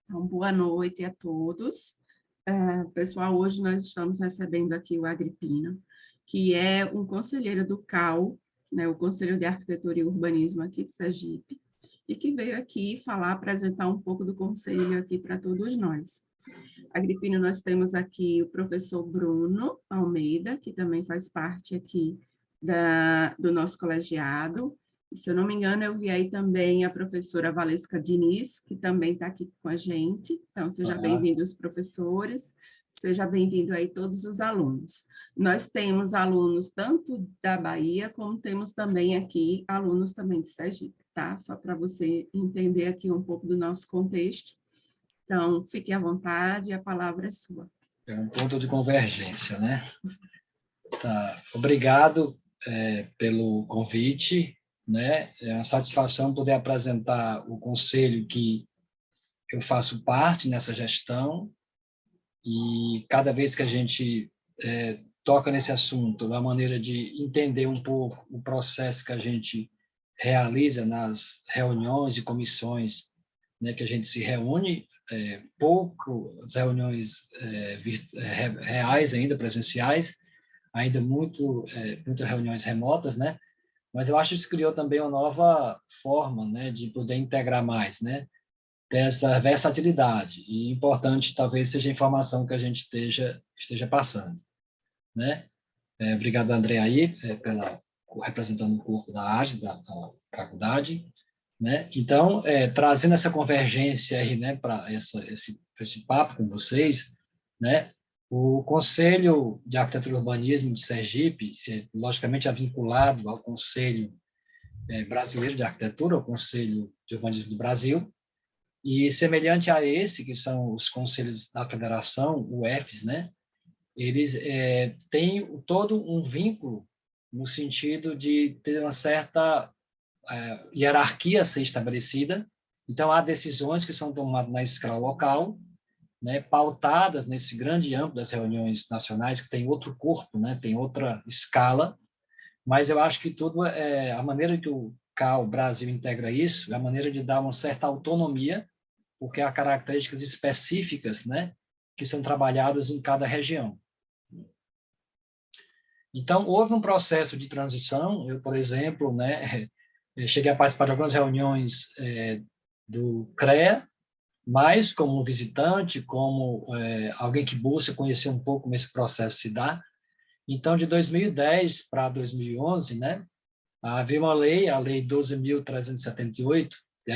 Então, boa noite a todos. Pessoal, hoje nós estamos recebendo aqui o Agripino, que é um conselheiro do CAU, né, o Conselho de Arquitetura e Urbanismo aqui de Sergipe, e que veio aqui falar, apresentar um pouco do conselho aqui para todos nós. Agripino, nós temos aqui o professor Bruno Almeida, que também faz parte aqui do nosso colegiado. E, se eu não me engano, eu vi aí também a professora Valesca Diniz, que também está aqui com a gente. Então, sejam Ah, bem-vindos, professores. Seja bem-vindo aí todos os alunos. Nós temos alunos tanto da Bahia, como temos também aqui alunos também de Sergipe, tá? Só para você entender aqui um pouco do nosso contexto. Então, fique à vontade, a palavra é sua. é um ponto de convergência, né? Tá. Obrigado pelo convite, né? É uma satisfação poder apresentar o conselho que eu faço parte nessa gestão e cada vez que a gente toca nesse assunto, da maneira de entender um pouco o processo que a gente realiza nas reuniões e comissões, né, que a gente se reúne, pouco as reuniões reais ainda, presenciais, ainda muitas reuniões remotas, né? Mas eu acho que isso criou também uma nova forma, né, de poder integrar mais, né, dessa versatilidade. E importante talvez seja a informação que a gente esteja passando, né? Obrigado, André, aí, representando o corpo da arte da faculdade, né? Então, trazendo essa convergência aí, né, para esse papo com vocês, né? O Conselho de Arquitetura e Urbanismo de Sergipe, logicamente, é vinculado ao Conselho Brasileiro de Arquitetura, o Conselho de Urbanismo do Brasil, e semelhante a esse, que são os conselhos da federação, o EFES, né? Eles têm todo um vínculo no sentido de ter uma certa hierarquia a ser estabelecida. Então, há decisões que são tomadas na escala local, né, pautadas nesse grande âmbito das reuniões nacionais, que tem outro corpo, né, tem outra escala, mas eu acho que tudo a maneira que o CAU Brasil integra isso é a maneira de dar uma certa autonomia, porque há características específicas, né, que são trabalhadas em cada região. Então, houve um processo de transição. Eu, por exemplo, né, cheguei a participar de algumas reuniões do CREA, mais como visitante, como alguém que busca conhecer um pouco como esse processo se dá. Então, de 2010 para 2011, né, havia uma lei, a Lei 12.378,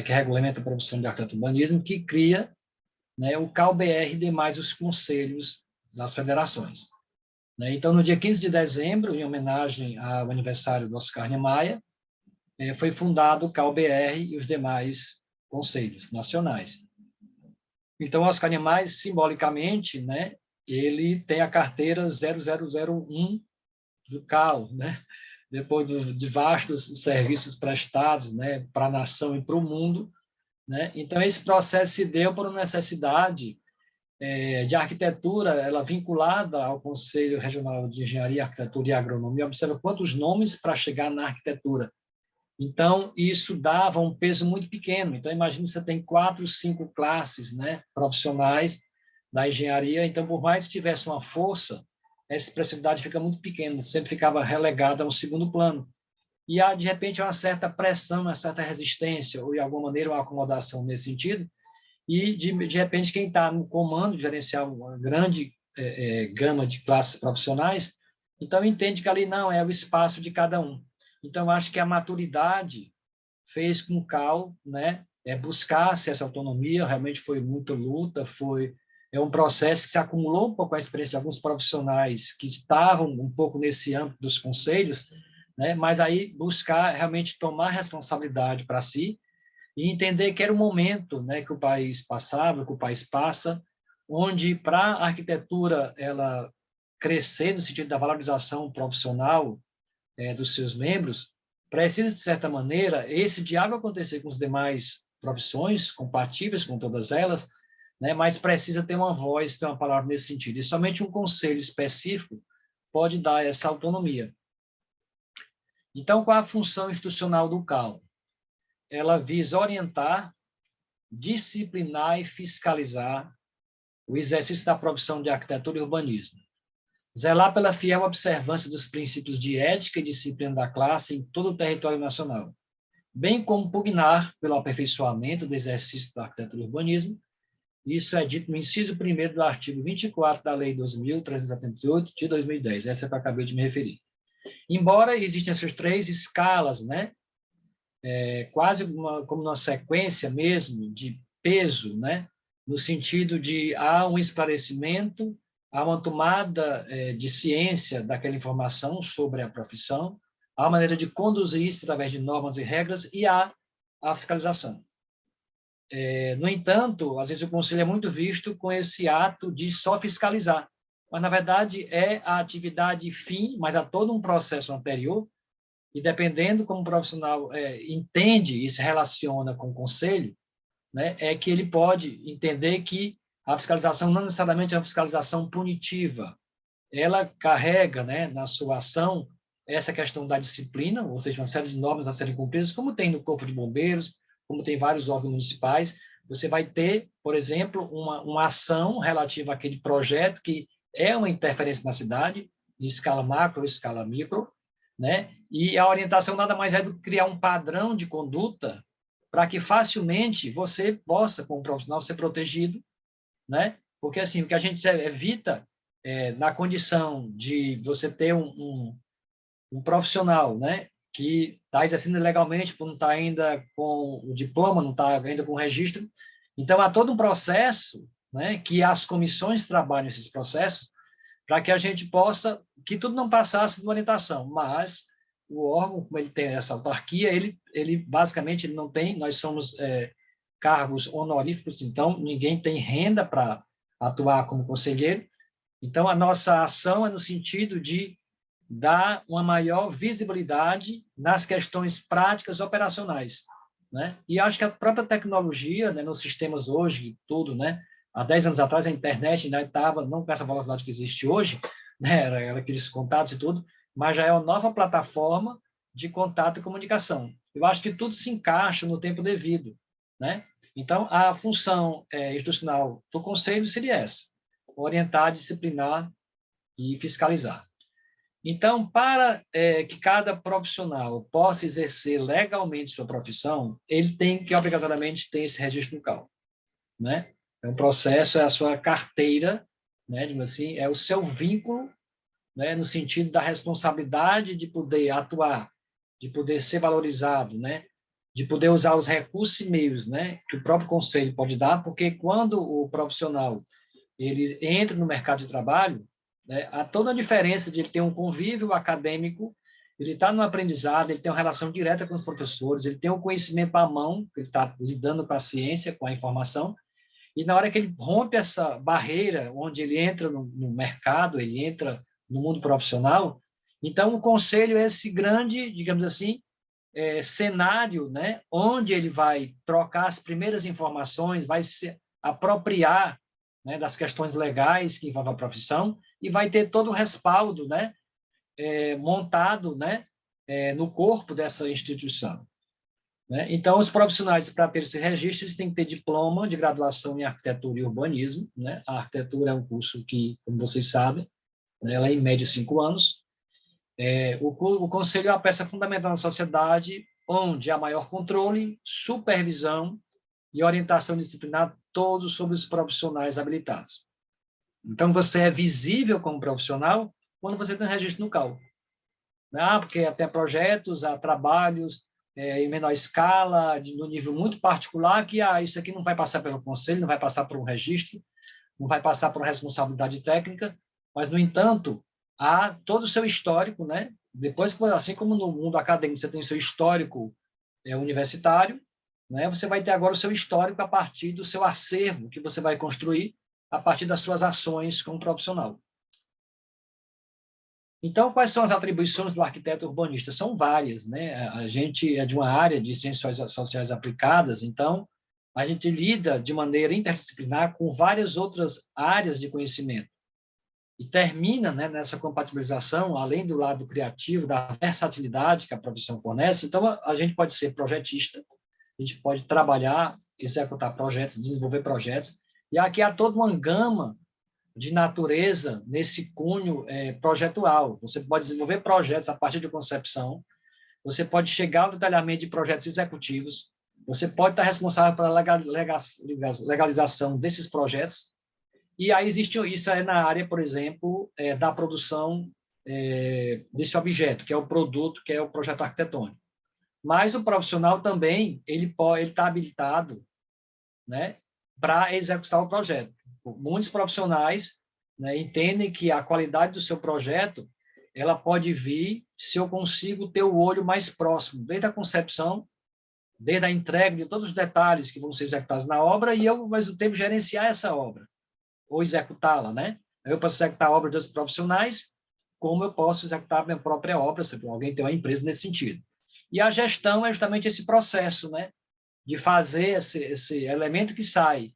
que regulamenta a profissão de arquiteto e urbanismo, que cria, né, o CAU-BR e demais os conselhos das federações. Então, no dia 15 de dezembro, em homenagem ao aniversário do Oscar Niemeyer, foi fundado o CAU-BR e os demais conselhos nacionais. Então, o Oscar Niemeyer, simbolicamente, né, ele tem a carteira 0001 do CAU, né, depois de vastos serviços prestados, né, para a nação e para o mundo, né. Então, esse processo se deu por uma necessidade de arquitetura, ela vinculada ao Conselho Regional de Engenharia, Arquitetura e Agronomia. Observa quantos nomes para chegar na arquitetura. Então, isso dava um peso muito pequeno. Então, imagine você tem 4, 5 classes, né, profissionais da engenharia. Então, por mais que tivesse uma força, essa expressividade fica muito pequena, sempre ficava relegada a um segundo plano. E há, de repente, uma certa pressão, uma certa resistência, ou, de alguma maneira, uma acomodação nesse sentido, e, de repente, quem está no comando, gerenciar uma grande gama de classes profissionais, então entende que ali não é o espaço de cada um. Então, acho que a maturidade fez com que o CAU, né, buscasse essa autonomia, realmente foi muita luta, um processo que se acumulou um pouco a experiência de alguns profissionais que estavam um pouco nesse âmbito dos conselhos, né, mas aí buscar realmente tomar responsabilidade para si, e entender que era o momento, né, que o país passava, que o país passa, onde para a arquitetura ela crescer no sentido da valorização profissional dos seus membros, precisa, de certa maneira, esse diálogo acontecer com as demais profissões, compatíveis com todas elas, né, mas precisa ter uma voz, ter uma palavra nesse sentido. E somente um conselho específico pode dar essa autonomia. Então, qual a função institucional do CAU? Ela visa orientar, disciplinar e fiscalizar o exercício da profissão de arquitetura e urbanismo, zelar pela fiel observância dos princípios de ética e disciplina da classe em todo o território nacional, bem como pugnar pelo aperfeiçoamento do exercício da arquitetura e urbanismo. Isso é dito no inciso 1º do artigo 24 da Lei 2.378, de 2010, essa é que eu acabei de me referir. Embora existam essas 3 escalas, né, quase como uma sequência mesmo de peso, né, no sentido de há um esclarecimento, há uma tomada de ciência daquela informação sobre a profissão, há uma maneira de conduzir isso através de normas e regras e há a fiscalização. No entanto, às vezes o conselho é muito visto com esse ato de só fiscalizar, mas, na verdade, é a atividade fim, mas há todo um processo anterior, e dependendo como o profissional entende e se relaciona com o conselho, né, é que ele pode entender que a fiscalização não necessariamente é uma fiscalização punitiva, ela carrega, né, na sua ação essa questão da disciplina, ou seja, uma série de normas a serem cumpridas, como tem no Corpo de Bombeiros, como tem vários órgãos municipais. Você vai ter, por exemplo, uma ação relativa àquele projeto que é uma interferência na cidade, em escala macro, escala micro, né? E a orientação nada mais é do que criar um padrão de conduta para que facilmente você possa, como profissional, ser protegido, né? Porque, assim, o que a gente evita na condição de você ter um profissional, né, que está exercendo legalmente, não está ainda com o diploma, não está ainda com o registro. Então, há todo um processo, né, que as comissões trabalham esses processos para que a gente possa, que tudo não passasse de orientação, mas o órgão, como ele tem essa autarquia, ele basicamente ele não tem, nós somos cargos honoríficos, então ninguém tem renda para atuar como conselheiro. Então, a nossa ação é no sentido de dar uma maior visibilidade nas questões práticas operacionais, né? E acho que a própria tecnologia, né, nos sistemas hoje, tudo, né? Há 10 anos atrás, a internet ainda estava, não com essa velocidade que existe hoje, né? Era aqueles contatos e tudo, mas já é uma nova plataforma de contato e comunicação. Eu acho que tudo se encaixa no tempo devido, né? Então, a função institucional do Conselho seria essa: orientar, disciplinar e fiscalizar. Então, para que cada profissional possa exercer legalmente sua profissão, ele tem que, obrigatoriamente, ter esse registro no CAU, né? É um processo, é a sua carteira, né, digamos assim, é o seu vínculo, né, no sentido da responsabilidade de poder atuar, de poder ser valorizado, né, de poder usar os recursos e meios, né, que o próprio conselho pode dar, porque quando o profissional ele entra no mercado de trabalho, né, há toda a diferença de ele ter um convívio acadêmico, ele está no aprendizado, ele tem uma relação direta com os professores, ele tem um conhecimento à mão, ele está lidando com a ciência, com a informação, e na hora que ele rompe essa barreira, onde ele entra no mercado, ele entra no mundo profissional, então o conselho é esse grande, digamos assim, cenário, né, onde ele vai trocar as primeiras informações, vai se apropriar, né, das questões legais que envolvem a profissão e vai ter todo o respaldo, né, montado, né, no corpo dessa instituição, né? Então, os profissionais, para ter esse registro, eles têm que ter diploma de graduação em arquitetura e urbanismo, né? A arquitetura é um curso que, como vocês sabem, né, ela é em média 5 anos. O conselho é uma peça fundamental na sociedade, onde há maior controle, supervisão e orientação disciplinar todos sobre os profissionais habilitados. Então, você é visível como profissional quando você tem um registro no CAU. Porque até projetos, há trabalhos em menor escala, no nível muito particular, que isso aqui não vai passar pelo conselho, não vai passar por um registro, não vai passar por uma responsabilidade técnica, mas, no entanto, há todo o seu histórico, né? Depois, assim como no mundo acadêmico você tem o seu histórico universitário, né? Você vai ter agora o seu histórico a partir do seu acervo que você vai construir a partir das suas ações como profissional. Então, quais são as atribuições do arquiteto urbanista? São várias, né? A gente é de uma área de ciências sociais aplicadas, então a gente lida de maneira interdisciplinar com várias outras áreas de conhecimento. E termina, né, nessa compatibilização, além do lado criativo, da versatilidade que a profissão fornece. Então, a gente pode ser projetista, a gente pode trabalhar executar projetos, desenvolver projetos, e aqui há toda uma gama de natureza nesse cunho projetual. Você pode desenvolver projetos a partir de concepção, você pode chegar ao detalhamento de projetos executivos, você pode estar responsável pela legalização desses projetos, e aí existe isso na área, por exemplo, da produção desse objeto, que é o produto, que é o projeto arquitetônico. Mas o profissional também, ele está habilitado, né, para executar o projeto. Muitos profissionais, né, entendem que a qualidade do seu projeto ela pode vir se eu consigo ter o olho mais próximo, desde a concepção, desde a entrega de todos os detalhes que vão ser executados na obra, e eu, ao mesmo tempo, gerenciar essa obra, ou executá-la, né? Eu posso executar a obra dos profissionais, como eu posso executar a minha própria obra, se alguém tem uma empresa nesse sentido. E a gestão é justamente esse processo, né, de fazer esse elemento que sai,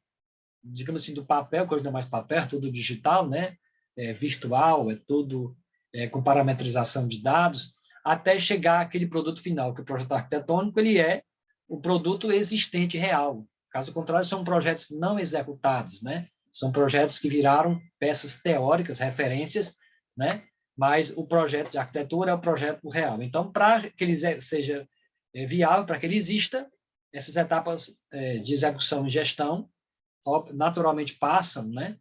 digamos assim, do papel, que hoje não é mais papel, é tudo digital, né, virtual, é tudo com parametrização de dados, até chegar àquele produto final, que o projeto arquitetônico ele é o produto existente real. Caso contrário, são projetos não executados, né? São projetos que viraram peças teóricas, referências, né? Mas o projeto de arquitetura é o projeto real. Então, para que ele seja viável, para que ele exista, essas etapas de execução e gestão naturalmente passam, né,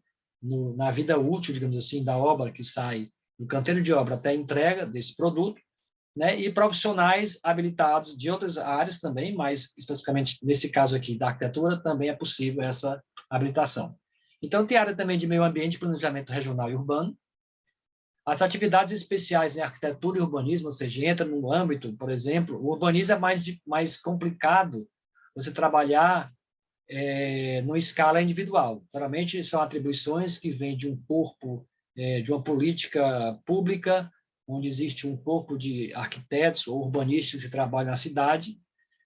na vida útil, digamos assim, da obra que sai do canteiro de obra até a entrega desse produto, né, e profissionais habilitados de outras áreas também, mas especificamente nesse caso aqui da arquitetura, também é possível essa habilitação. Então, tem área também de meio ambiente, planejamento regional e urbano. As atividades especiais em arquitetura e urbanismo, ou seja, entra no âmbito, por exemplo, o urbanismo é mais complicado você trabalhar numa escala individual. Geralmente, são atribuições que vêm de um corpo, de uma política pública, onde existe um corpo de arquitetos ou urbanistas que trabalham na cidade,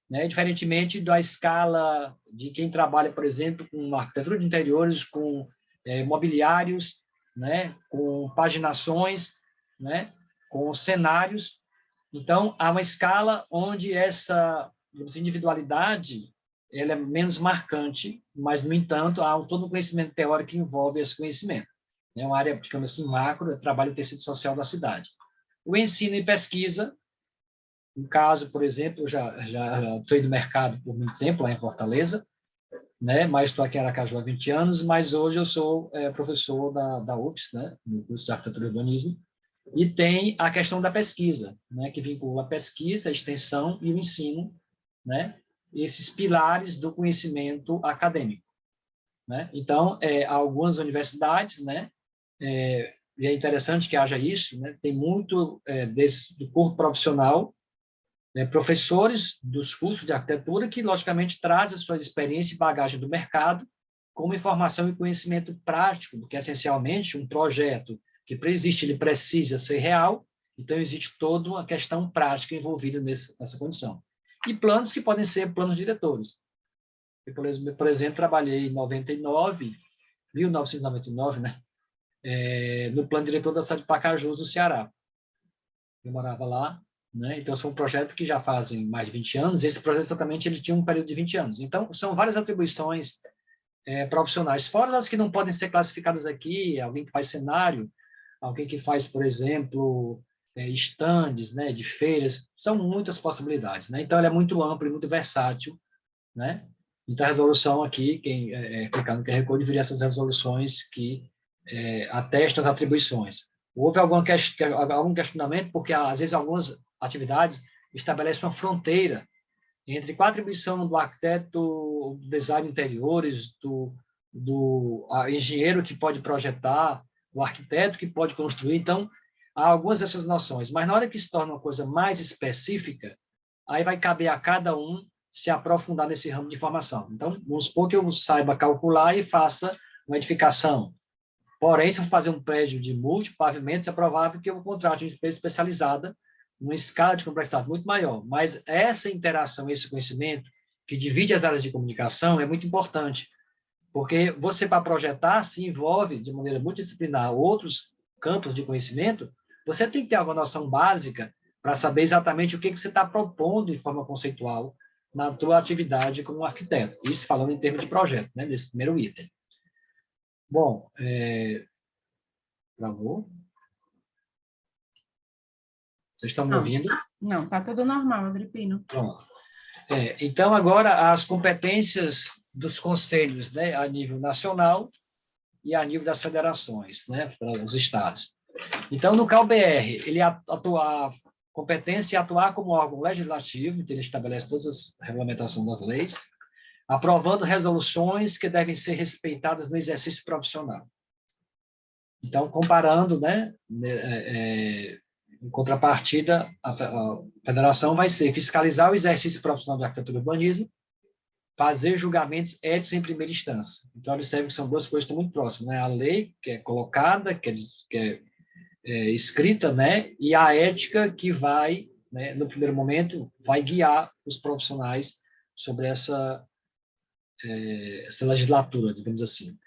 né? Diferentemente da escala de quem trabalha, por exemplo, com arquitetura de interiores, com mobiliários, né? Com paginações, né? Com cenários. Então, há uma escala onde essa individualidade ela é menos marcante, mas, no entanto, há todo um conhecimento teórico que envolve esse conhecimento. É uma área, digamos assim, macro, é trabalho do tecido social da cidade. O ensino e pesquisa, no caso, por exemplo, eu já estou no mercado por muito tempo, lá em Fortaleza, né? Mas estou aqui em Aracaju há 20 anos, mas hoje eu sou professor da UFS, né? No curso de Arquitetura e Urbanismo, e tem a questão da pesquisa, né? Que vincula a pesquisa, a extensão e o ensino, né? Esses pilares do conhecimento acadêmico, né? Então, algumas universidades, né? E é interessante que haja isso, né? Tem muito do corpo profissional, né? Professores dos cursos de arquitetura que, logicamente, trazem a sua experiência e bagagem do mercado como informação e conhecimento prático, porque, essencialmente, um projeto que, para existir, ele precisa ser real, então existe toda uma questão prática envolvida nessa condição. E planos que podem ser planos diretores. Eu, por exemplo, trabalhei em 1999, né? No plano diretor da cidade de Pacajus, no Ceará. Eu morava lá, né? Então, foi um projeto que já fazem mais de 20 anos, e esse projeto, exatamente, ele tinha um período de 20 anos. Então, são várias atribuições profissionais, fora as que não podem ser classificadas aqui, alguém que faz cenário, alguém que faz, por exemplo, estandes, né, de feiras, são muitas possibilidades, né? Então, ela é muito ampla e muito versátil, né? Então, a resolução aqui, quem clicar no QR Code, viria essas resoluções que atestam as atribuições. Houve algum questionamento, porque, às vezes, algumas atividades estabelecem uma fronteira entre qual a atribuição do arquiteto, do design de interiores, do engenheiro que pode projetar, o arquiteto que pode construir. Então, há algumas dessas noções. Mas, na hora que se torna uma coisa mais específica, aí vai caber a cada um se aprofundar nesse ramo de formação. Então, vamos supor que eu saiba calcular e faça uma edificação. Porém, se eu for fazer um prédio de multipavimentos, é provável que eu contrate uma empresa especializada numa escala de complexidade muito maior. Mas essa interação, esse conhecimento, que divide as áreas de comunicação, é muito importante, porque você, para projetar, se envolve de maneira multidisciplinar outros campos de conhecimento, você tem que ter alguma noção básica para saber exatamente o que você está propondo de forma conceitual, na tua atividade como arquiteto. Isso falando em termos de projeto, né, nesse primeiro item. Bom, travou? Vocês estão me Não, ouvindo? não, está tudo normal, Agripino. Pronto. Então, agora, as competências dos conselhos, né, a nível nacional e a nível das federações, né, para os estados. Então, no CalBR, ele atua, a competência é atuar como órgão legislativo, então ele estabelece todas as regulamentações das leis, aprovando resoluções que devem ser respeitadas no exercício profissional. Então, comparando, né, em contrapartida, a federação vai ser fiscalizar o exercício profissional de arquitetura e urbanismo, fazer julgamentos éticos em primeira instância. Então, observe que são duas coisas que estão muito próximas, né? A lei, que é colocada, que é escrita, né? E a ética que vai, né, no primeiro momento, vai guiar os profissionais sobre essa legislatura, digamos assim.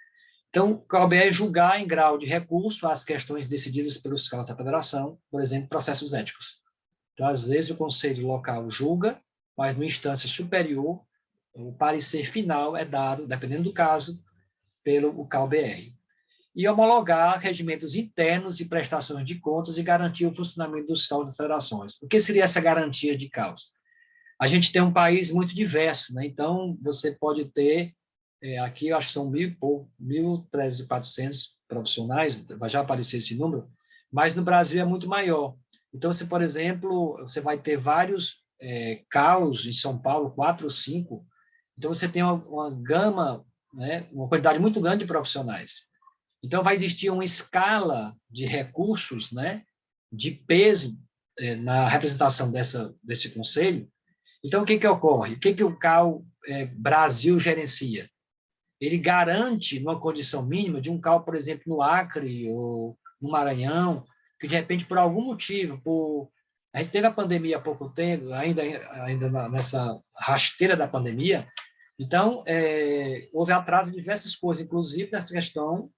Então, cabe é julgar em grau de recurso as questões decididas pelos fiscais da federação, por exemplo, processos éticos. Então, às vezes, o conselho local julga, mas, numa instância superior, o parecer final é dado, dependendo do caso, pelo CalBR. E homologar regimentos internos e prestações de contas e garantir o funcionamento dos CAUs das federações. O que seria essa garantia de CAUs? A gente tem um país muito diverso, né? Então, você pode ter, aqui eu acho que são 1.400 profissionais, vai já aparecer esse número, mas no Brasil é muito maior. Então, você, por exemplo, você vai ter vários CAUs em São Paulo, 4 ou 5. Então, você tem uma gama, né, uma quantidade muito grande de profissionais. Então, vai existir uma escala de recursos, né, de peso na representação desse conselho. Então, o que ocorre? O que o CAU Brasil gerencia? Ele garante, numa condição mínima, de um CAU, por exemplo, no Acre ou no Maranhão, que, de repente, por algum motivo, a gente teve a pandemia há pouco tempo, ainda nessa rasteira da pandemia, então, houve atraso de diversas coisas, inclusive nessa questão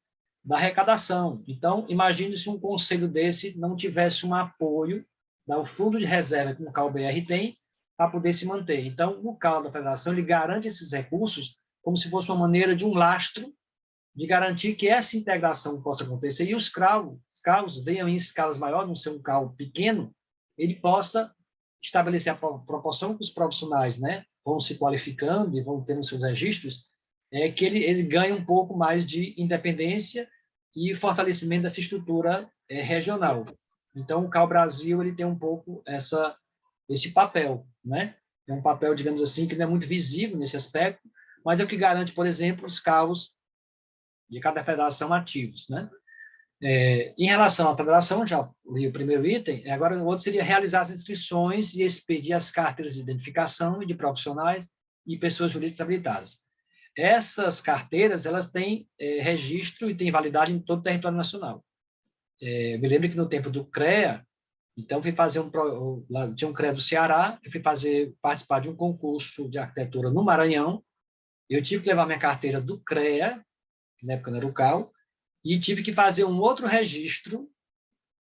da arrecadação. Então, imagine se um conselho desse não tivesse um apoio do fundo de reserva que o CalBR tem para poder se manter. Então, o CAL da federação ele garante esses recursos como se fosse uma maneira de um lastro de garantir que essa integração possa acontecer e os CAUs venham em escalas maiores, não ser um CAU pequeno, ele possa estabelecer a proporção que os profissionais, né, vão se qualificando e vão tendo seus registros, que ele ganhe um pouco mais de independência e fortalecimento dessa estrutura regional. Então, o CAU Brasil ele tem um pouco esse papel, né? É um papel, digamos assim, que não é muito visível nesse aspecto, mas é o que garante, por exemplo, os CAUs de cada federação ativos, né? Em relação à federação, já li o primeiro item, agora o outro seria realizar as inscrições e expedir as carteiras de identificação e de profissionais e pessoas jurídicas habilitadas. Essas carteiras, elas têm registro e têm validade em todo o território nacional. Me lembro que no tempo do CREA, então fui fazer tinha um CREA do Ceará, eu fui participar de um concurso de arquitetura no Maranhão, eu tive que levar minha carteira do CREA, que na época não era o CAU, e tive que fazer um outro registro,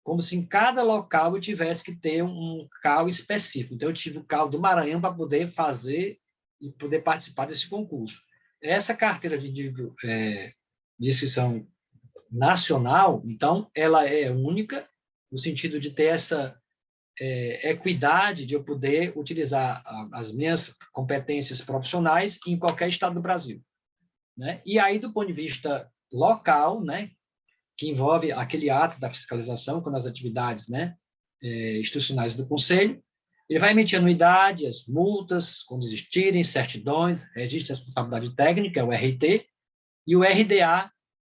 como se em cada local eu tivesse que ter um CAU específico. Então, eu tive o CAU do Maranhão para poder fazer e poder participar desse concurso. Essa carteira de inscrição nacional, então, ela é única, no sentido de ter essa equidade de eu poder utilizar as minhas competências profissionais em qualquer estado do Brasil, né? E aí, do ponto de vista local, né, que envolve aquele ato da fiscalização com as atividades, né, institucionais do Conselho, ele vai emitir anuidades, multas, quando existirem, certidões, registro de responsabilidade técnica, é o RT, e o RDA,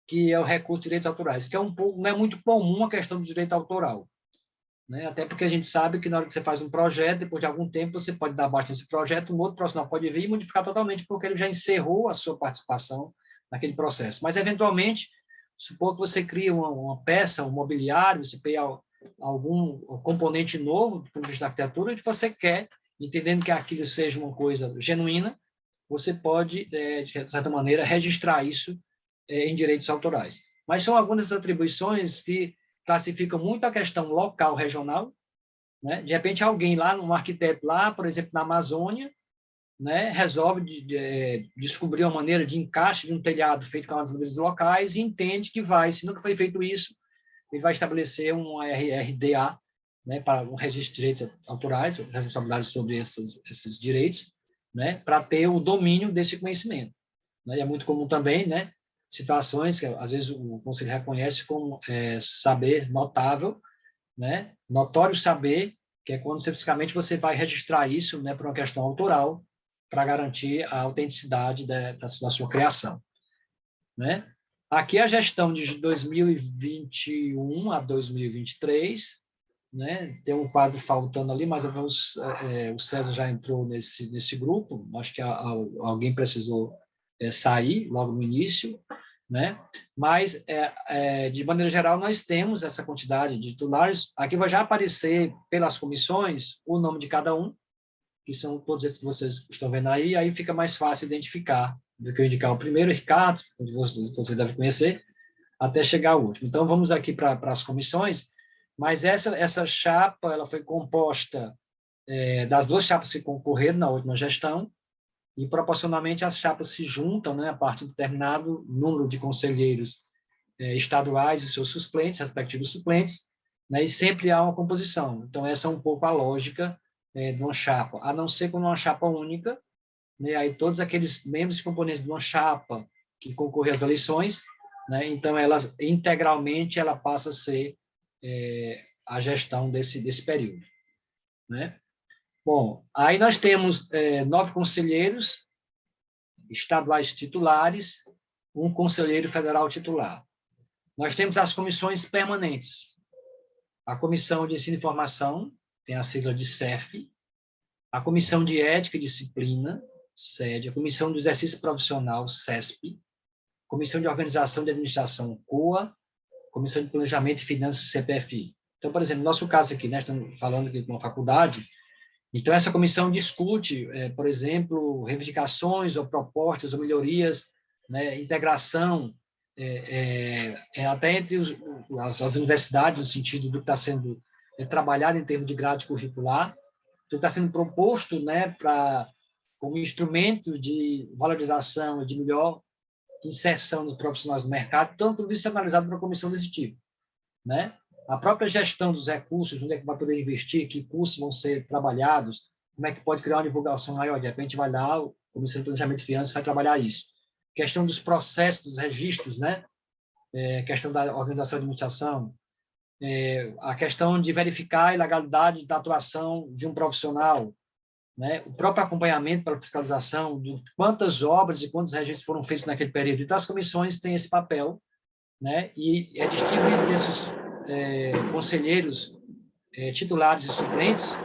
que é o recurso de direitos autorais, que não é muito comum a questão do direito autoral, né? Até porque a gente sabe que na hora que você faz um projeto, depois de algum tempo, você pode dar baixa nesse projeto, um outro profissional pode vir e modificar totalmente, porque ele já encerrou a sua participação naquele processo. Mas, eventualmente, supor que você cria uma peça, um mobiliário, você pega algum componente novo do ponto de vista da arquitetura, e que você quer, entendendo que aquilo seja uma coisa genuína, você pode, de certa maneira, registrar isso em direitos autorais. Mas são algumas das atribuições que classificam muito a questão local, regional, né? De repente, alguém lá, um arquiteto lá, por exemplo, na Amazônia, né, resolve descobrir uma maneira de encaixe de um telhado feito com as madeiras locais e entende que vai, se nunca foi feito isso, ele vai estabelecer um RDA, né, para um registro de direitos autorais, responsabilidade sobre esses direitos, né, para ter o domínio desse conhecimento. Né? E é muito comum também, né, situações que às vezes o conselho reconhece como saber notável, né, notório saber, que é quando especificamente você vai registrar isso, né, por uma questão autoral, para garantir a autenticidade da sua criação, né? Aqui a gestão de 2021 a 2023, né? Tem um quadro faltando ali, mas o César já entrou nesse grupo, acho que alguém precisou sair logo no início, né? Mas, de maneira geral, nós temos essa quantidade de titulares. Aqui vai já aparecer, pelas comissões, o nome de cada um, que são todos esses que vocês estão vendo aí fica mais fácil identificar do que eu indicar o primeiro, Ricardo, que você deve conhecer, até chegar ao último. Então, vamos aqui para as comissões, mas essa chapa ela foi composta das duas chapas que concorreram na última gestão, e proporcionalmente as chapas se juntam, né, a partir de determinado número de conselheiros estaduais e seus suplentes, respectivos suplentes, né, e sempre há uma composição. Então, essa é um pouco a lógica de uma chapa, a não ser como uma chapa única, né, aí todos aqueles membros e componentes de uma chapa que concorrem às eleições, né, então, integralmente, ela passa a ser a gestão desse período, né? Bom, aí nós temos 9 conselheiros estaduais titulares, um conselheiro federal titular. Nós temos as comissões permanentes. A Comissão de Ensino e Formação, tem a sigla de CEF, a Comissão de Ética e Disciplina, SED, a Comissão do Exercício Profissional, CESP, Comissão de Organização e Administração, COA, Comissão de Planejamento e Finanças, CPFI. Então, por exemplo, no nosso caso aqui, né, estamos falando aqui com uma faculdade, então essa comissão discute, por exemplo, reivindicações ou propostas ou melhorias, né, integração, até entre as universidades, no sentido do que está sendo trabalhado em termos de grade curricular, do que está sendo proposto, né, como instrumento de valorização e de melhor inserção dos profissionais no mercado, então tudo isso é analisado por uma comissão desse tipo, né? A própria gestão dos recursos, onde é que vai poder investir, que cursos vão ser trabalhados, como é que pode criar uma divulgação maior, de repente vai lá, o Comissão de Planejamento e Finanças vai trabalhar isso. Questão dos processos, dos registros, né? Questão da organização e administração, a questão de verificar a legalidade da atuação de um profissional, né? O próprio acompanhamento para fiscalização de quantas obras e quantos registros foram feitos naquele período. Então, as comissões têm esse papel, né? E é distinguido desses conselheiros titulares e suplentes.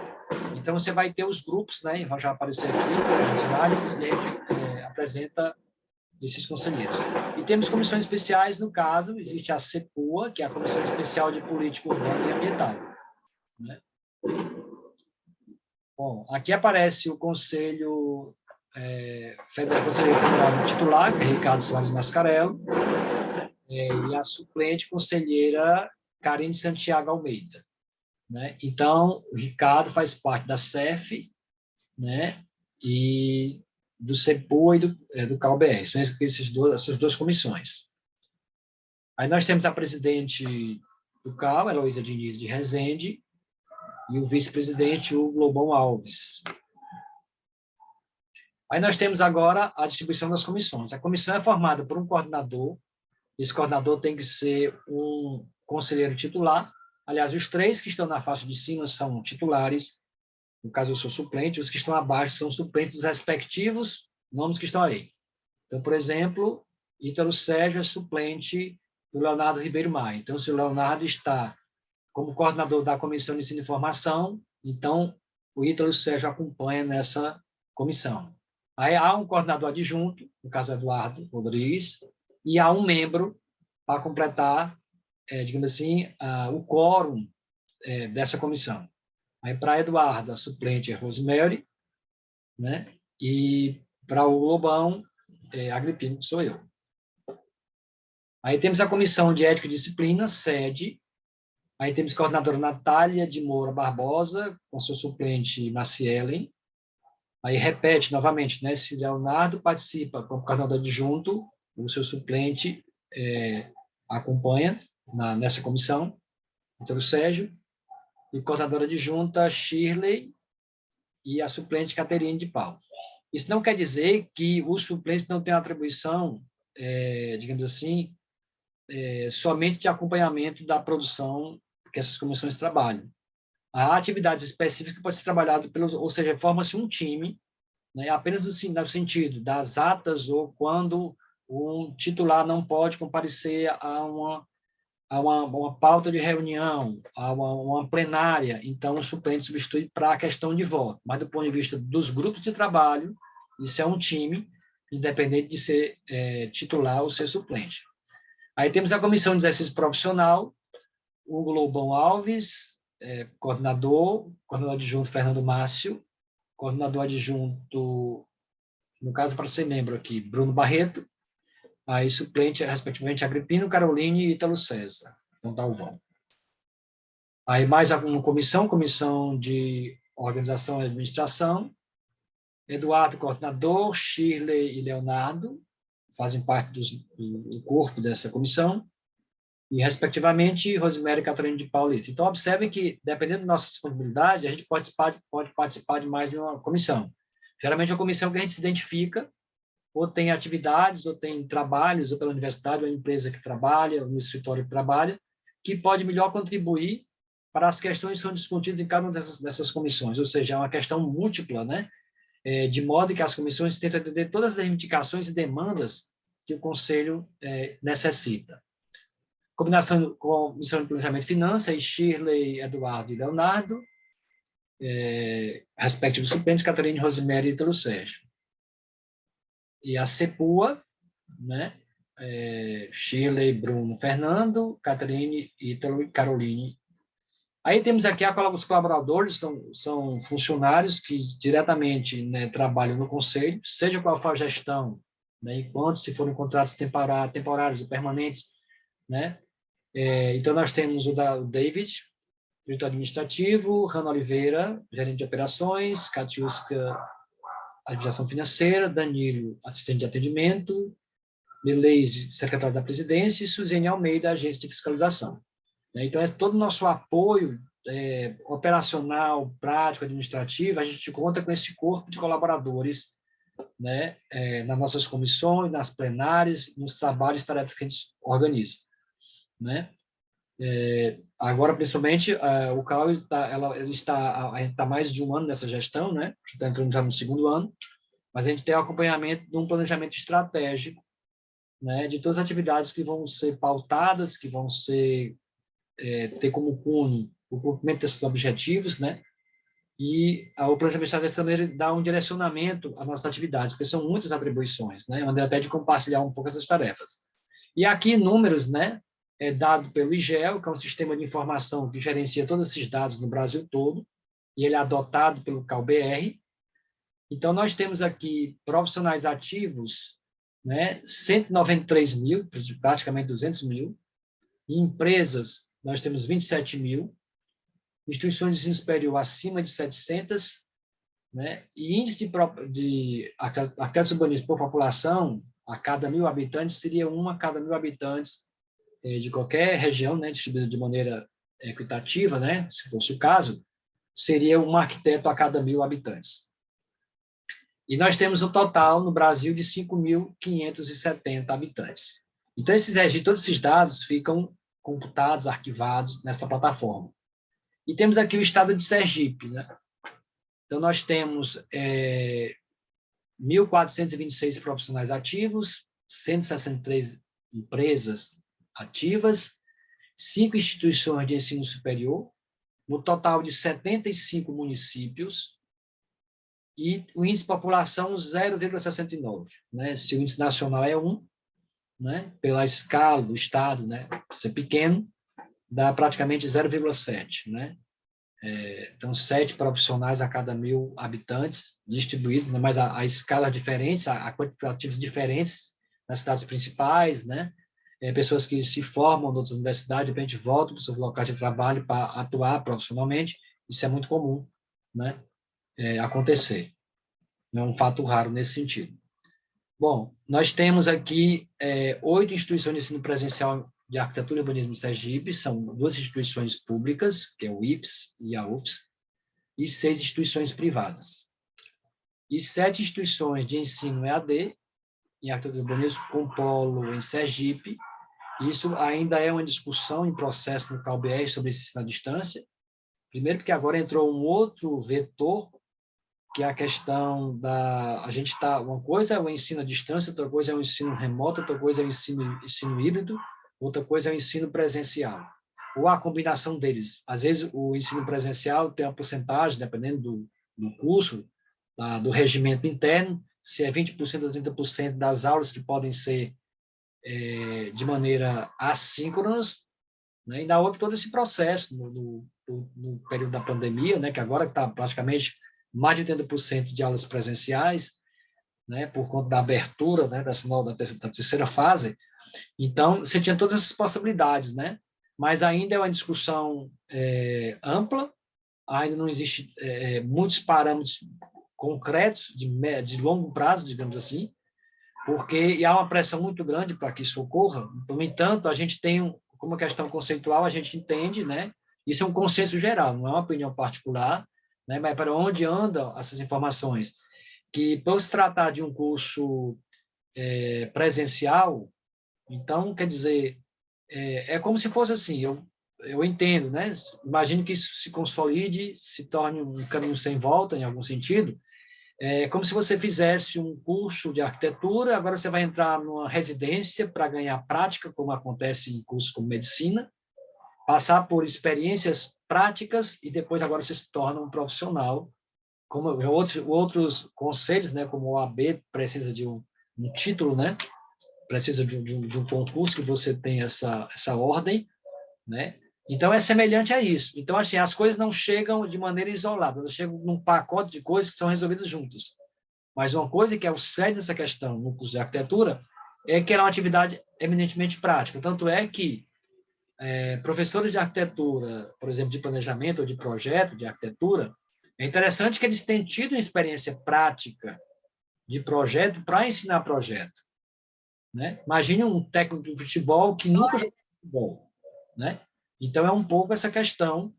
Então, você vai ter os grupos, né? Vão já aparecer aqui, nacionais, e a gente apresenta esses conselheiros. E temos comissões especiais, no caso, existe a CEPOA, que é a Comissão Especial de Política Urbana e Ambiental, né? Bom, aqui aparece o Conselho Conselheiro Federal titular, que é Ricardo Soares Mascarello, e a suplente conselheira Karine Santiago Almeida, né? Então, o Ricardo faz parte da CEF, né? E do CEPOA e do CAUBR. São essas duas comissões. Aí nós temos a presidente do CAU, Heloísa Diniz de Rezende, e o vice-presidente, Hugo Lobão Alves. Aí nós temos agora a distribuição das comissões. A comissão é formada por um coordenador. Esse coordenador tem que ser um conselheiro titular. Aliás, os 3 que estão na faixa de cima são titulares. No caso, eu sou suplente. Os que estão abaixo são suplentes dos respectivos nomes que estão aí. Então, por exemplo, Ítalo Sérgio é suplente do Leonardo Ribeiro Maia. Então, se o Leonardo está como coordenador da Comissão de Ensino e Formação, então o Ítalo Sérgio acompanha nessa comissão. Aí há um coordenador adjunto, no caso Eduardo Rodrigues, e há um membro para completar, digamos assim, o quórum dessa comissão. Aí para Eduardo, a suplente é Rosemary, né? E para o Lobão, Agripino, que sou eu. Aí temos a Comissão de Ética e Disciplina, sede. Aí temos a coordenadora Natália de Moura Barbosa, com seu suplente Macielen. Aí repete novamente, né? Se Leonardo participa como coordenador adjunto, o seu suplente acompanha nessa comissão, então o Sérgio, e coordenadora adjunta Shirley e a suplente Caterine de Paulo. Isso não quer dizer que os suplentes não têm atribuição, digamos assim, somente de acompanhamento da produção que essas comissões trabalham. Há atividades específicas que podem ser trabalhadas, ou seja, forma-se um time, né, apenas no sentido das atas ou quando um titular não pode comparecer a uma pauta de reunião, a uma plenária, então o suplente substitui para a questão de voto. Mas, do ponto de vista dos grupos de trabalho, isso é um time, independente de ser titular ou ser suplente. Aí temos a comissão de exercício profissional, Hugo Lobão Alves, coordenador adjunto Fernando Márcio, coordenador adjunto, no caso para ser membro aqui, Bruno Barreto, aí suplente, respectivamente, Agripino, Caroline e Ítalo César, então Dalvão. Aí mais uma comissão de organização e administração, Eduardo, coordenador, Shirley e Leonardo, fazem parte do corpo dessa comissão, e, respectivamente, Rosemary e Catarina de Paulito. Então, observem que, dependendo da nossa disponibilidade, a gente pode participar de mais de uma comissão. Geralmente, é uma comissão que a gente se identifica, ou tem atividades, ou tem trabalhos, ou pela universidade, ou a empresa que trabalha, ou no escritório que trabalha, que pode melhor contribuir para as questões que são discutidas em cada uma dessas comissões. Ou seja, é uma questão múltipla, né? De modo que as comissões tentam atender todas as reivindicações e demandas que o Conselho necessita. Comissão de Planejamento e Finanças, Shirley, Eduardo e Leonardo, respectivos suplentes, Catarina, Rosemary e Ítalo Sérgio. E a CEPUA, né? Shirley, Bruno, Fernando, Catarine, Ítalo e Caroline. Aí temos aqui os colaboradores, são funcionários que diretamente, né, trabalham no Conselho, seja qual for a gestão, né, enquanto se forem contratos temporários ou permanentes, né? Então, nós temos o David, diretor administrativo, Rana Oliveira, gerente de operações, Katiuska, administração financeira, Danilo, assistente de atendimento, Mileise, secretário da presidência, e Suzane Almeida, agente de fiscalização. Então, todo o nosso apoio operacional, prático, administrativo, a gente conta com esse corpo de colaboradores, né, nas nossas comissões, nas plenárias, nos trabalhos e tarefas que a gente organiza, né? Agora, principalmente, o CAU a gente está há mais de um ano nessa gestão, né? Está entrando já no segundo ano, mas a gente tem o acompanhamento de um planejamento estratégico, né, de todas as atividades que vão ser pautadas, que vão ter como cunho o cumprimento desses objetivos, né? E o planejamento estratégico dá um direcionamento às nossas atividades, porque são muitas atribuições, né? É uma maneira até de compartilhar um pouco essas tarefas. E aqui números, né? Dado pelo IGEL, que é um sistema de informação que gerencia todos esses dados no Brasil todo, e ele é adotado pelo CAU-BR. Então, nós temos aqui profissionais ativos, né, 193 mil, praticamente 200 mil. Em empresas, nós temos 27 mil. Instituições de ensino superior acima de 700, né, e índice de arquitetos urbanistas por população, a cada 1.000 habitantes, seria uma a cada 1.000 habitantes de qualquer região, né, distribuída de maneira equitativa, né, se fosse o caso, seria um arquiteto a cada 1.000 habitantes. E nós temos um total no Brasil de 5.570 habitantes. Então, todos esses dados ficam computados, arquivados nessa plataforma. E temos aqui o estado de Sergipe, né? Então, nós temos 1.426 profissionais ativos, 163 empresas ativas, 5 instituições de ensino superior, no total de 75 municípios, e o índice de população 0,69, né? Se o índice nacional é 1, né? Pela escala do estado, né? Ser pequeno, dá praticamente 0,7, né? Então, 7 profissionais a cada 1.000 habitantes distribuídos, né? Mas a escala diferente, a quantitativos diferentes nas cidades principais, né? Pessoas que se formam em outras universidades, de repente voltam para os seus locais de trabalho para atuar profissionalmente, isso é muito comum, né? Acontecer. Não é um fato raro nesse sentido. Bom, nós temos aqui 8 instituições de ensino presencial de arquitetura e urbanismo em Sergipe, são 2 instituições públicas, que é o IFES e a UFS, e 6 instituições privadas. E 7 instituições de ensino EAD, em arquitetura e urbanismo, com polo em Sergipe. Isso ainda é uma discussão em processo no CalBR sobre ensino à distância. Primeiro, porque agora entrou um outro vetor, que é a questão da... Uma coisa é o ensino à distância, outra coisa é o ensino remoto, outra coisa é o ensino híbrido, outra coisa é o ensino presencial. Ou a combinação deles. Às vezes, o ensino presencial tem uma porcentagem, dependendo do curso, do regimento interno, se é 20% ou 30% das aulas que podem ser de maneira assíncronas, né? Ainda houve todo esse processo no período da pandemia, né? Que agora está praticamente mais de 80% de aulas presenciais, né? Por conta da abertura, né? Da terceira fase. Então, você tinha todas essas possibilidades, né? Mas ainda é uma discussão ampla, ainda não existe muitos parâmetros concretos de longo prazo, digamos assim, porque há uma pressão muito grande para que isso ocorra. No entanto, a gente tem, como questão conceitual, a gente entende, né? Isso é um consenso geral, não é uma opinião particular, né? Mas para onde andam essas informações? Que, por se tratar de um curso presencial, então, quer dizer, como se fosse assim, eu entendo, né? Imagino que isso se consolide, se torne um caminho sem volta, em algum sentido. É como se você fizesse um curso de arquitetura, agora você vai entrar numa residência para ganhar prática, como acontece em cursos como medicina, passar por experiências práticas e depois agora você se torna um profissional. Como outros conselhos, né, como o OAB precisa de um título, né? Precisa de um concurso que você tem essa ordem, né? Então, é semelhante a isso. Então, assim, as coisas não chegam de maneira isolada, elas chegam num pacote de coisas que são resolvidas juntas. Mas uma coisa que é o sério dessa questão no curso de arquitetura é que ela é uma atividade eminentemente prática. Tanto é que professores de arquitetura, por exemplo, de planejamento ou de projeto de arquitetura, é interessante que eles tenham tido uma experiência prática de projeto para ensinar projeto, né? Imagine um técnico de futebol que nunca jogou futebol, né? Então, é um pouco essa questão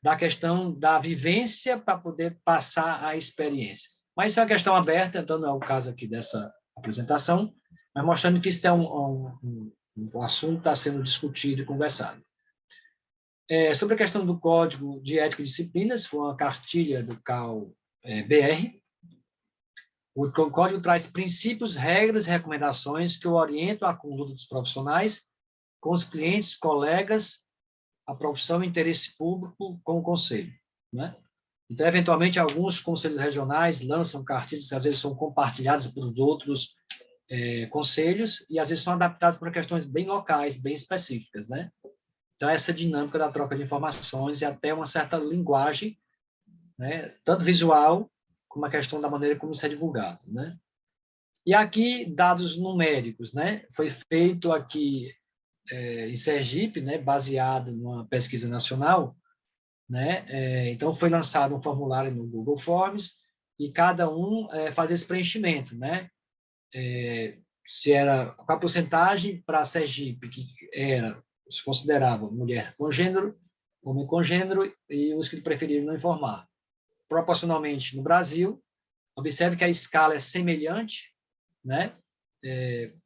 da questão da vivência para poder passar a experiência. Mas isso é uma questão aberta, então não é o caso aqui dessa apresentação, mas mostrando que isso é um assunto que está sendo discutido e conversado. Sobre a questão do Código de Ética e Disciplinas, foi uma cartilha do CalBR. O Código traz princípios, regras e recomendações que orientam a conduta dos profissionais com os clientes, colegas, a profissão e interesse público com o conselho, né? Então, eventualmente, alguns conselhos regionais lançam cartilhas que às vezes são compartilhadas por outros conselhos e às vezes são adaptadas para questões bem locais, bem específicas, né? Então, essa dinâmica da troca de informações e até uma certa linguagem, né? Tanto visual como a questão da maneira como isso é divulgado, né? E aqui, dados numéricos, né? Foi feito aqui em Sergipe, né? Baseado numa pesquisa nacional, né? Então, foi lançado um formulário no Google Forms e cada um fazia esse preenchimento, né? Se era com a porcentagem para Sergipe, que se considerava mulher com gênero, homem com gênero, e os que preferiram não informar. Proporcionalmente, no Brasil, observe que a escala é semelhante, né?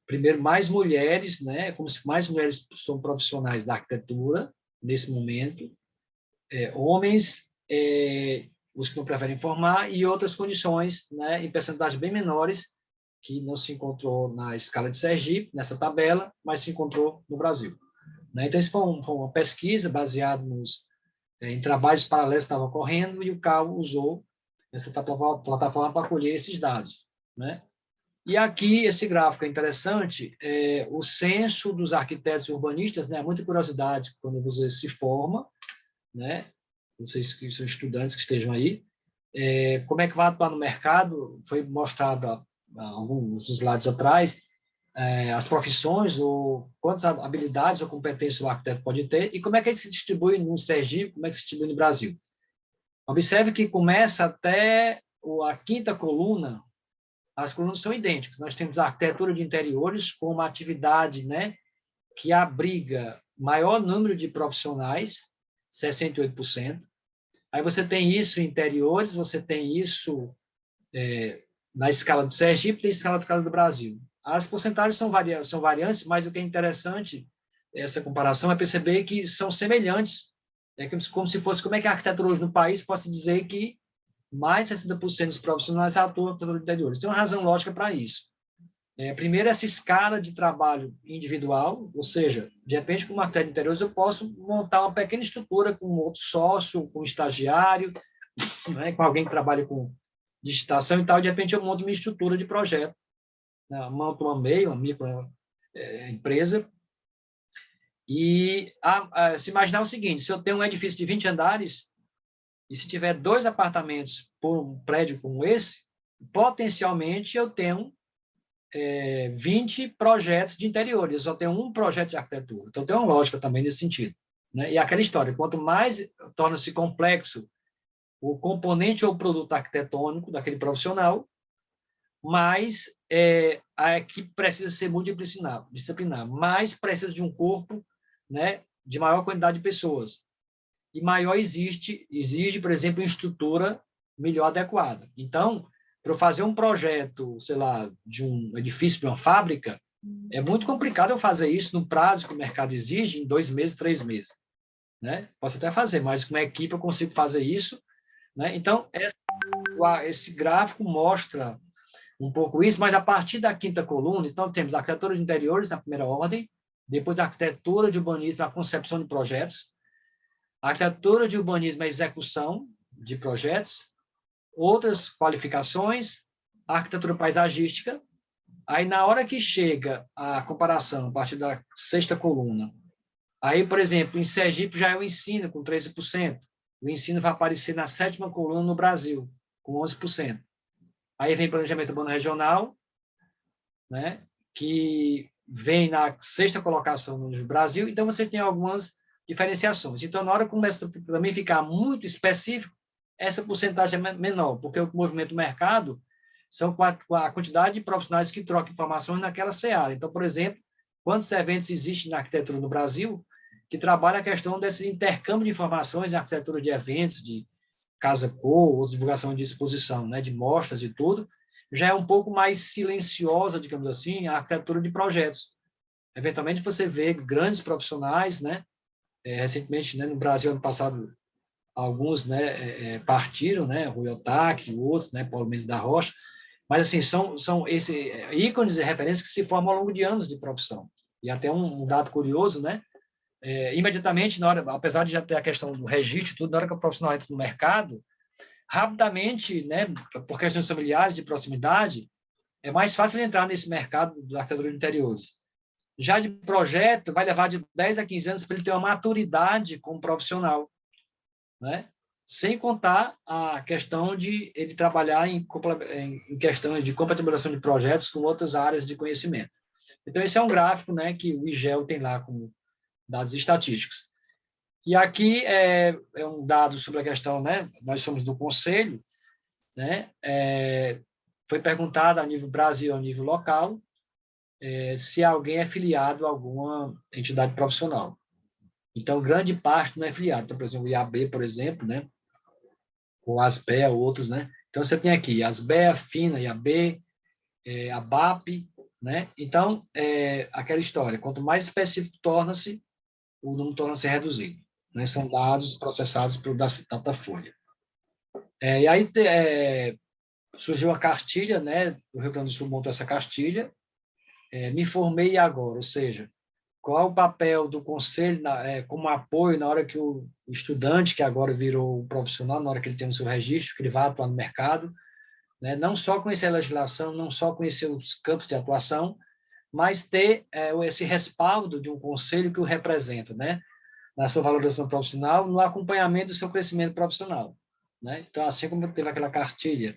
Primeiro, mais mulheres, né? Como se mais mulheres são profissionais da arquitetura, nesse momento, homens, os que não preferem informar, e outras condições, né? Em percentagens bem menores, que não se encontrou na escala de Sergipe, nessa tabela, mas se encontrou no Brasil. Né? Então, isso foi uma pesquisa baseada em trabalhos paralelos que estavam ocorrendo, e o CAL usou essa plataforma para colher esses dados, né? E aqui, esse gráfico é interessante, o censo dos arquitetos e urbanistas, né? Muita curiosidade quando você se forma, né? Vocês que são estudantes que estejam aí, como é que vai atuar no mercado? Foi mostrado há alguns slides atrás, as profissões, ou quantas habilidades ou competências o arquiteto pode ter, e como é que ele se distribui no Sergipe, como é que se distribui no Brasil. Observe que começa até a quinta coluna, as colunas são idênticas. Nós temos a arquitetura de interiores como uma atividade, né, que abriga maior número de profissionais, 68%. Aí você tem isso em interiores, você tem isso na escala de Sergipe, tem escala do Brasil. As porcentagens são variantes, mas o que é interessante, essa comparação, é perceber que são semelhantes. É como se fosse, como é que a arquitetura hoje no país possa dizer que mais de 60% dos profissionais atuam na arquitetura de interiores. Tem uma razão lógica para isso. Primeiro, essa escala de trabalho individual, ou seja, de repente, como arquiteto de interiores, eu posso montar uma pequena estrutura com outro sócio, com um estagiário, né, com alguém que trabalha com digitação e tal, de repente eu monto uma estrutura de projeto, né, monto uma MEI, uma micro empresa, e se imaginar o seguinte, se eu tenho um edifício de 20 andares, e se tiver 2 apartamentos por um prédio como esse, potencialmente eu tenho 20 projetos de interiores, eu só tenho um projeto de arquitetura. Então, tem uma lógica também nesse sentido. Né? E aquela história, quanto mais torna-se complexo o componente ou produto arquitetônico daquele profissional, mais a equipe precisa ser multidisciplinar, mais precisa de um corpo, né, de maior quantidade de pessoas. E maior exige, por exemplo, uma estrutura melhor adequada. Então, para eu fazer um projeto, sei lá, de um edifício, de uma fábrica, é muito complicado eu fazer isso no prazo que o mercado exige, em 2 meses, 3 meses. Né? Posso até fazer, mas com uma equipe eu consigo fazer isso. Né? Então, esse gráfico mostra um pouco isso, mas a partir da quinta coluna, então temos a arquitetura de interiores na primeira ordem, depois a arquitetura de urbanismo, a concepção de projetos, a arquitetura de urbanismo, a execução de projetos, outras qualificações, a arquitetura paisagística. Aí, na hora que chega a comparação, a partir da sexta coluna, aí, por exemplo, em Sergipe já é o ensino, com 13%. O ensino vai aparecer na sétima coluna no Brasil, com 11%. Aí vem planejamento urbano regional, né, que vem na sexta colocação no Brasil. Então, você tem algumas diferenciações. Então, na hora que começa a também ficar muito específico, essa porcentagem é menor, porque o movimento do mercado são com a quantidade de profissionais que trocam informações naquela seara. Então, por exemplo, quantos eventos existem na arquitetura no Brasil que trabalham a questão desse intercâmbio de informações na arquitetura de eventos, de casa-cor, ou divulgação de exposição, né, de mostras e tudo, já é um pouco mais silenciosa, digamos assim, a arquitetura de projetos. Eventualmente, você vê grandes profissionais, né, recentemente, né, no Brasil, ano passado, alguns, né, partiram, né, Rui Otaki, outros, né, Paulo Mendes da Rocha, mas, assim, são esses ícones e referências que se formam ao longo de anos de profissão. E até um dado curioso, né, imediatamente, na hora, apesar de já ter a questão do registro, tudo, na hora que o profissional entra no mercado, rapidamente, né, por questões familiares, de proximidade, é mais fácil entrar nesse mercado da arquitetura de interiores. Já de projeto, vai levar de 10 a 15 anos para ele ter uma maturidade como profissional, né? Sem contar a questão de ele trabalhar em questões de compatibilização de projetos com outras áreas de conhecimento. Então, esse é um gráfico, né, que o IGEL tem lá como dados estatísticos. E aqui é um dado sobre a questão, né, nós somos do Conselho, né, foi perguntado a nível Brasil, a nível local, se alguém é filiado a alguma entidade profissional. Então, grande parte não é filiado. Então, por exemplo, o IAB, por exemplo, né, ou ASBEA, outros, né? Então, você tem aqui ASBEA, FINA, IAB, a BAP, né? Então, aquela história, quanto mais específico torna-se, o número torna-se reduzido. Né? São dados processados pelo Datafolha. E aí surgiu a cartilha, né? O Rio Grande do Sul montou essa cartilha, me formei agora, ou seja, qual é o papel do conselho como apoio na hora que o estudante, que agora virou profissional, na hora que ele tem o seu registro, que ele vai atuar no mercado, né? Não só conhecer a legislação, não só conhecer os campos de atuação, mas ter esse respaldo de um conselho que o representa, né? Na sua valorização profissional, no acompanhamento do seu crescimento profissional. Né? Então, assim como teve aquela cartilha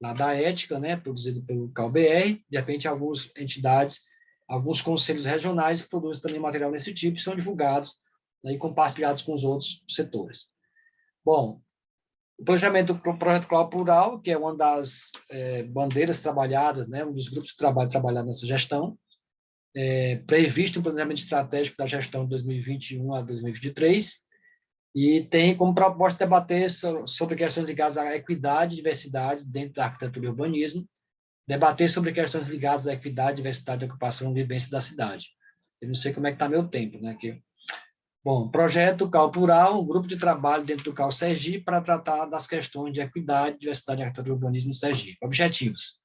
lá da ética, né, produzida pelo CalBR, de repente, algumas entidades, alguns conselhos regionais produzem também material desse tipo, são divulgados, né, e compartilhados com os outros setores. Bom, O planejamento do projeto Clau Plural, que é uma das bandeiras trabalhadas, né, um dos grupos de trabalho trabalhados nessa gestão, previsto um planejamento estratégico da gestão de 2021 a 2023, e tem como proposta debater sobre questões ligadas à equidade e diversidade dentro da arquitetura e urbanismo, debater sobre questões ligadas à equidade, diversidade, ocupação e vivência da cidade. Eu não sei como é que está meu tempo, né? Bom, projeto CAL Plural, um grupo de trabalho dentro do CAL Sergipe para tratar das questões de equidade, diversidade, arquitetura e urbanismo no Sergipe. Objetivos: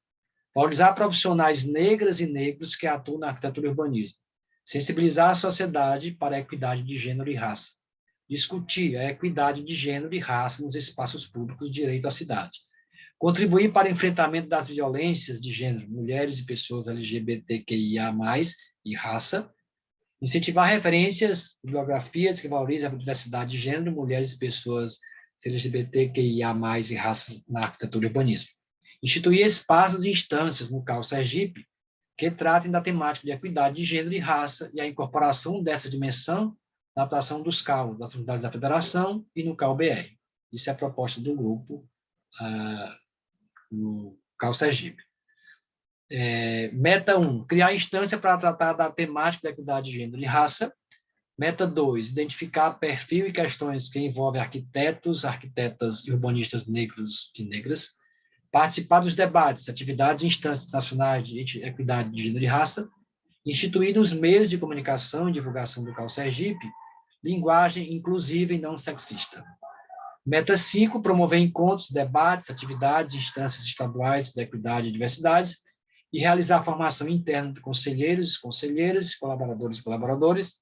valorizar profissionais negras e negros que atuam na arquitetura e urbanismo, sensibilizar a sociedade para a equidade de gênero e raça, discutir a equidade de gênero e raça nos espaços públicos de direito à cidade, contribuir para o enfrentamento das violências de gênero, mulheres e pessoas LGBTQIA+, e raça, incentivar referências, bibliografias que valorizem a diversidade de gênero, mulheres e pessoas LGBTQIA+, e raças na arquitetura e urbanismo. Instituir espaços e instâncias no CAL Sergipe que tratem da temática de equidade de gênero e raça e a incorporação dessa dimensão na atuação dos CAL, das unidades da federação e no CAL-BR. Isso é a proposta do grupo no CAL Sergipe. Meta 1, criar instância para tratar da temática da equidade de gênero e raça. Meta 2, identificar perfil e questões que envolvem arquitetos, arquitetas e urbanistas negros e negras. Participar dos debates, atividades e instâncias nacionais de equidade de gênero e raça. Instituir nos meios de comunicação e divulgação do CAL Sergipe linguagem inclusiva e não sexista. Meta 5, promover encontros, debates, atividades e instâncias estaduais da equidade e diversidade e realizar formação interna de conselheiros, conselheiras, colaboradores e colaboradores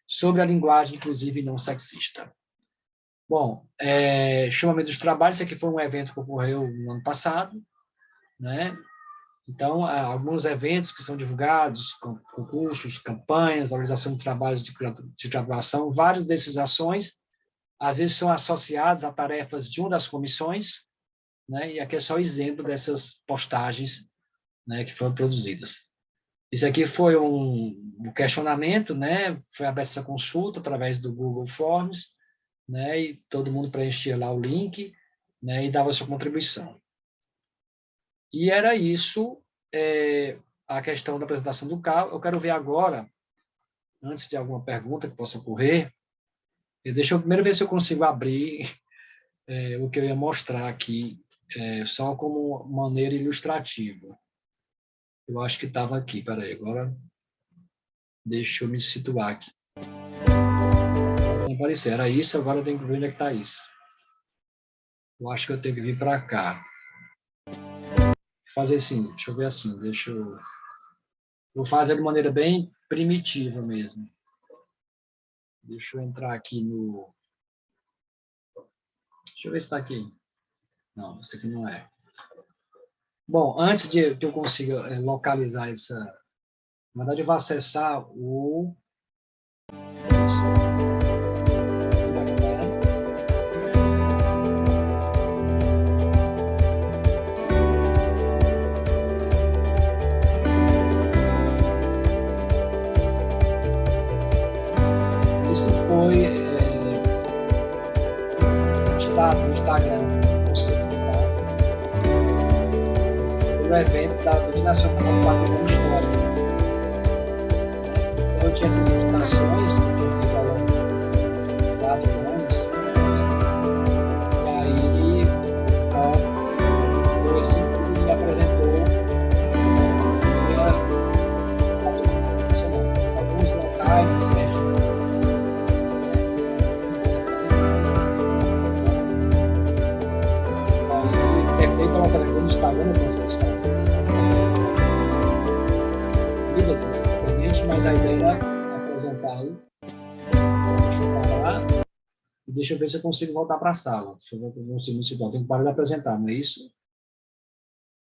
sobre a linguagem inclusiva e não sexista. Bom, chamamento dos trabalhos, esse aqui foi um evento que ocorreu no ano passado, né? Então, alguns eventos que são divulgados, concursos, campanhas, valorização de trabalhos de graduação, várias dessas ações, às vezes são associadas a tarefas de uma das comissões, né? E aqui é só exemplo dessas postagens, né, que foram produzidas. Isso aqui foi um questionamento, né? Foi aberta essa consulta através do Google Forms, né? E todo mundo preenchia lá o link, né? E dava sua contribuição. E era isso, a questão da apresentação do CAL. Eu quero ver agora, antes de alguma pergunta que possa ocorrer, deixa eu primeiro ver se eu consigo abrir o que eu ia mostrar aqui, só como maneira ilustrativa. Eu acho que estava aqui, peraí, agora deixa eu me situar aqui. Não apareceu, era isso, agora eu tenho que ver onde é que está isso. Eu acho que eu tenho que vir para cá. Fazer assim, deixa eu ver assim, vou fazer de maneira bem primitiva mesmo. Deixa eu entrar aqui no... Deixa eu ver se está aqui. Não, isso aqui não é. Bom, antes de que eu consiga localizar essa... Na verdade, eu vou acessar o... No Instagram, o evento da Rede Nacional do Patrimônio Histórico. Eu tinha essas indicações, que eu fiz ao longo de 4 anos, e aí foi assim que ele apresentou alguns locais, assim, no Instagram, não consigo estar mas a ideia era apresentá-lo. Deixa eu parar e deixa eu ver se eu consigo voltar para a sala. Deixa eu ver se eu consigo me situar. Tenho que parar de apresentar, não é isso?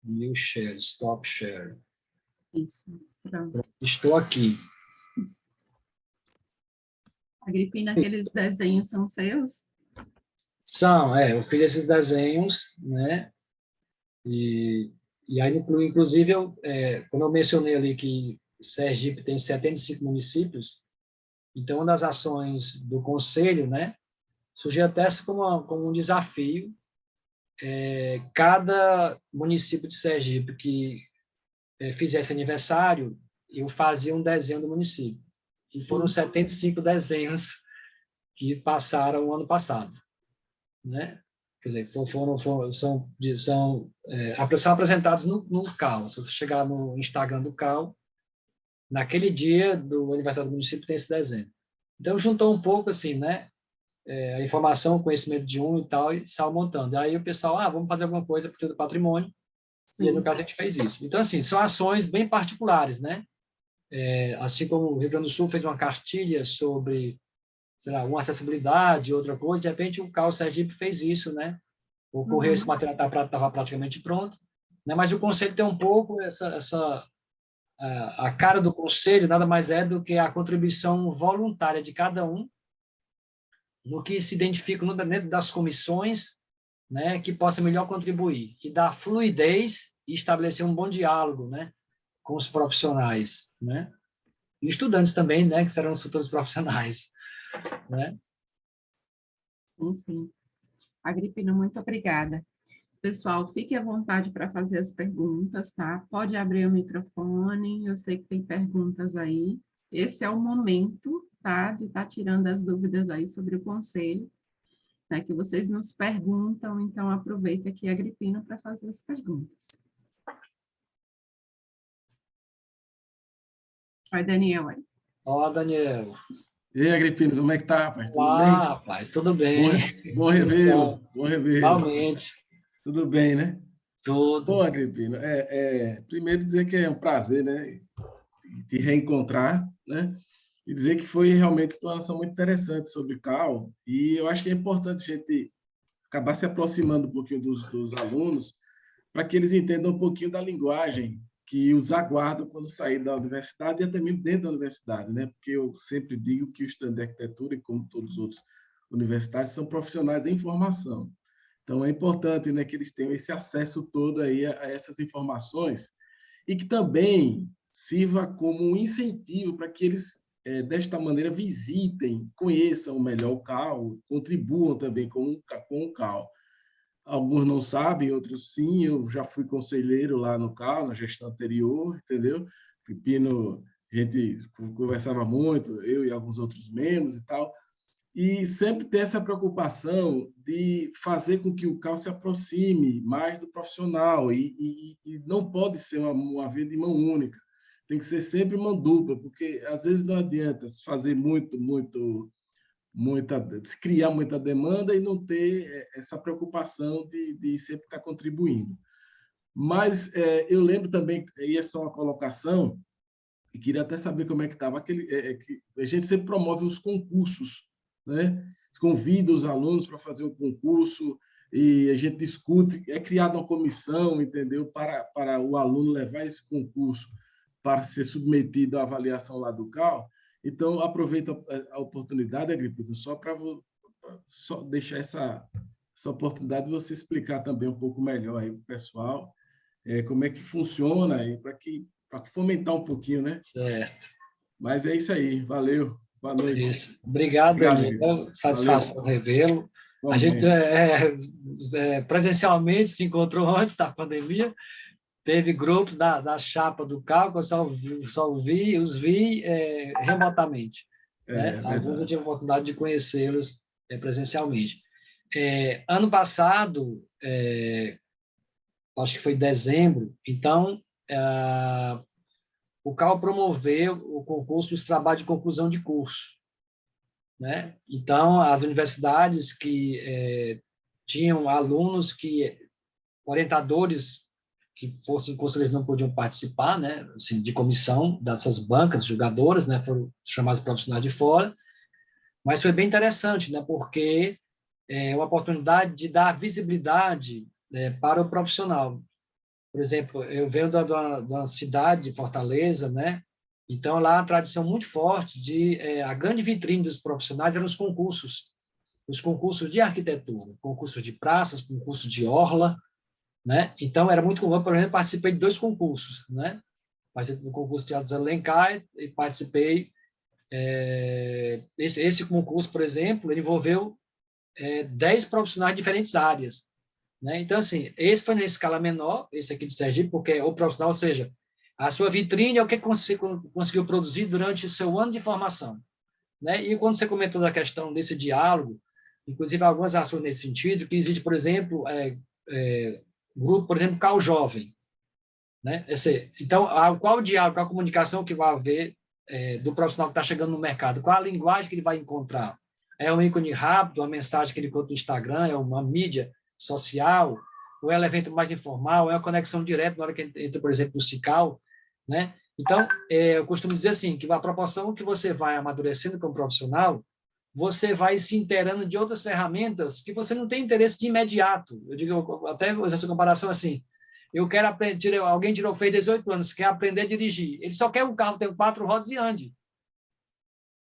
New share, stop share. Isso, pronto. Estou aqui. Agripina, aqueles desenhos são seus? São, eu fiz esses desenhos, né? E aí, inclusive, quando eu mencionei ali que Sergipe tem 75 municípios, então uma das ações do Conselho, né, surgiu até como um desafio, cada município de Sergipe que fizesse aniversário, eu fazia um desenho do município. E foram 75 desenhos que passaram o ano passado, né? Quer dizer, são apresentados no CAU. Se você chegar no Instagram do CAU, naquele dia do aniversário do município tem esse desenho. Então, juntou um pouco assim, né? A informação, o conhecimento de um e tal, e saiu montando. Aí o pessoal, vamos fazer alguma coisa para o patrimônio. Sim. E aí, no caso, a gente fez isso. Então, assim, são ações bem particulares, né? Assim como o Rio Grande do Sul fez uma cartilha sobre, sei lá, uma acessibilidade, outra coisa, de repente o CAU Sergipe fez isso, né? O correio, esse material estava praticamente pronto, né? Mas o conselho tem um pouco a cara do conselho nada mais é do que a contribuição voluntária de cada um no que se identifica dentro das comissões, né, que possa melhor contribuir e dar fluidez e estabelecer um bom diálogo, né, com os profissionais, né, e estudantes também, né, que serão os futuros profissionais, né. Sim, sim. Agripino, muito obrigada. Pessoal, fique à vontade para fazer as perguntas, tá? Pode abrir o microfone, eu sei que tem perguntas aí. Esse é o momento, tá? De estar tirando as dúvidas aí sobre o conselho, né? Que vocês nos perguntam, então aproveita aqui, Agripino, para fazer as perguntas. Oi, Daniel. Olá, Daniel. E aí, Agripino, como é que tá, rapaz? Tudo bem? Olá, rapaz, tudo bem? Bom revê-lo, bom revê-lo. Realmente. Tudo bem, né? Tudo. Bom, Agripino, primeiro dizer que é um prazer, né, te reencontrar, né, e dizer que foi realmente uma explanação muito interessante sobre CAL, e eu acho que é importante a gente acabar se aproximando um pouquinho dos alunos, para que eles entendam um pouquinho da linguagem que os aguardam quando sair da universidade e até mesmo dentro da universidade, né? Porque eu sempre digo que o estudante de arquitetura, e como todos os outros universitários, são profissionais em formação. Então, é importante, né, que eles tenham esse acesso todo aí a essas informações e que também sirva como um incentivo para que eles, desta maneira, visitem, conheçam melhor o CAU, contribuam também com o CAU. Alguns não sabem, outros sim. Eu já fui conselheiro lá no CAU, na gestão anterior, entendeu? Pepino, a gente conversava muito, eu e alguns outros membros e tal, e sempre tem essa preocupação de fazer com que o CAU se aproxime mais do profissional, e não pode ser uma via de mão única, tem que ser sempre mão dupla, porque às vezes não adianta se fazer se criar muita demanda e não ter essa preocupação de sempre estar contribuindo. Mas eu lembro também, e é só uma colocação, e queria até saber como é que estava, que a gente sempre promove os concursos, né? Convida os alunos para fazer um concurso e a gente discute, é criada uma comissão, entendeu? Para o aluno levar esse concurso para ser submetido à avaliação lá do CAU. Então, aproveito a oportunidade, Agripino, só para deixar essa oportunidade de você explicar também um pouco melhor aí para o pessoal como é que funciona e para fomentar um pouquinho, né? Certo. Mas é isso aí. Valeu. Boa noite. Isso. Obrigado, Daniel. Satisfação revê-lo. A gente presencialmente se encontrou antes da pandemia. Teve grupos da chapa do CAU, que eu só os vi remotamente. Né? Alguns eu tive a oportunidade de conhecê-los presencialmente. Ano passado, acho que foi em dezembro, então, o CAU promoveu o concurso dos trabalhos de conclusão de curso. Né? Então, as universidades que tinham alunos orientadores que fossem conselheiros não podiam participar, né, assim, de comissão dessas bancas julgadoras, né, foram chamados profissionais de fora, mas foi bem interessante, né, porque é uma oportunidade de dar visibilidade para o profissional. Por exemplo, eu venho da cidade de Fortaleza, né, então lá a tradição muito forte a grande vitrine dos profissionais eram os concursos de arquitetura, concursos de praças, concursos de orla, né? Então, era muito comum, por exemplo, participei de 2 concursos, né? Participei do concurso de Altos Alencar e participei... esse concurso, por exemplo, ele envolveu 10 profissionais de diferentes áreas, né? Então, assim, esse foi na escala menor, esse aqui de Sergipe, porque é o profissional, ou seja, a sua vitrine é o que conseguiu produzir durante o seu ano de formação, né? E quando você comentou da questão desse diálogo, inclusive algumas ações nesse sentido, que existe, por exemplo, grupo, por exemplo, Cal Jovem, né? Então, qual o diálogo, qual a comunicação que vai haver do profissional que está chegando no mercado? Qual a linguagem que ele vai encontrar? É um ícone rápido, uma mensagem que ele encontra no Instagram, é uma mídia social, ou é um evento mais informal, é uma conexão direta na hora que entra, por exemplo, no Cical, né? Então, eu costumo dizer assim, que a proporção que você vai amadurecendo como profissional, você vai se inteirando de outras ferramentas que você não tem interesse de imediato. Eu digo, até essa comparação assim, eu quero aprender, alguém fez 18 anos, quer aprender a dirigir. Ele só quer um carro que tenha 4 rodas e ande.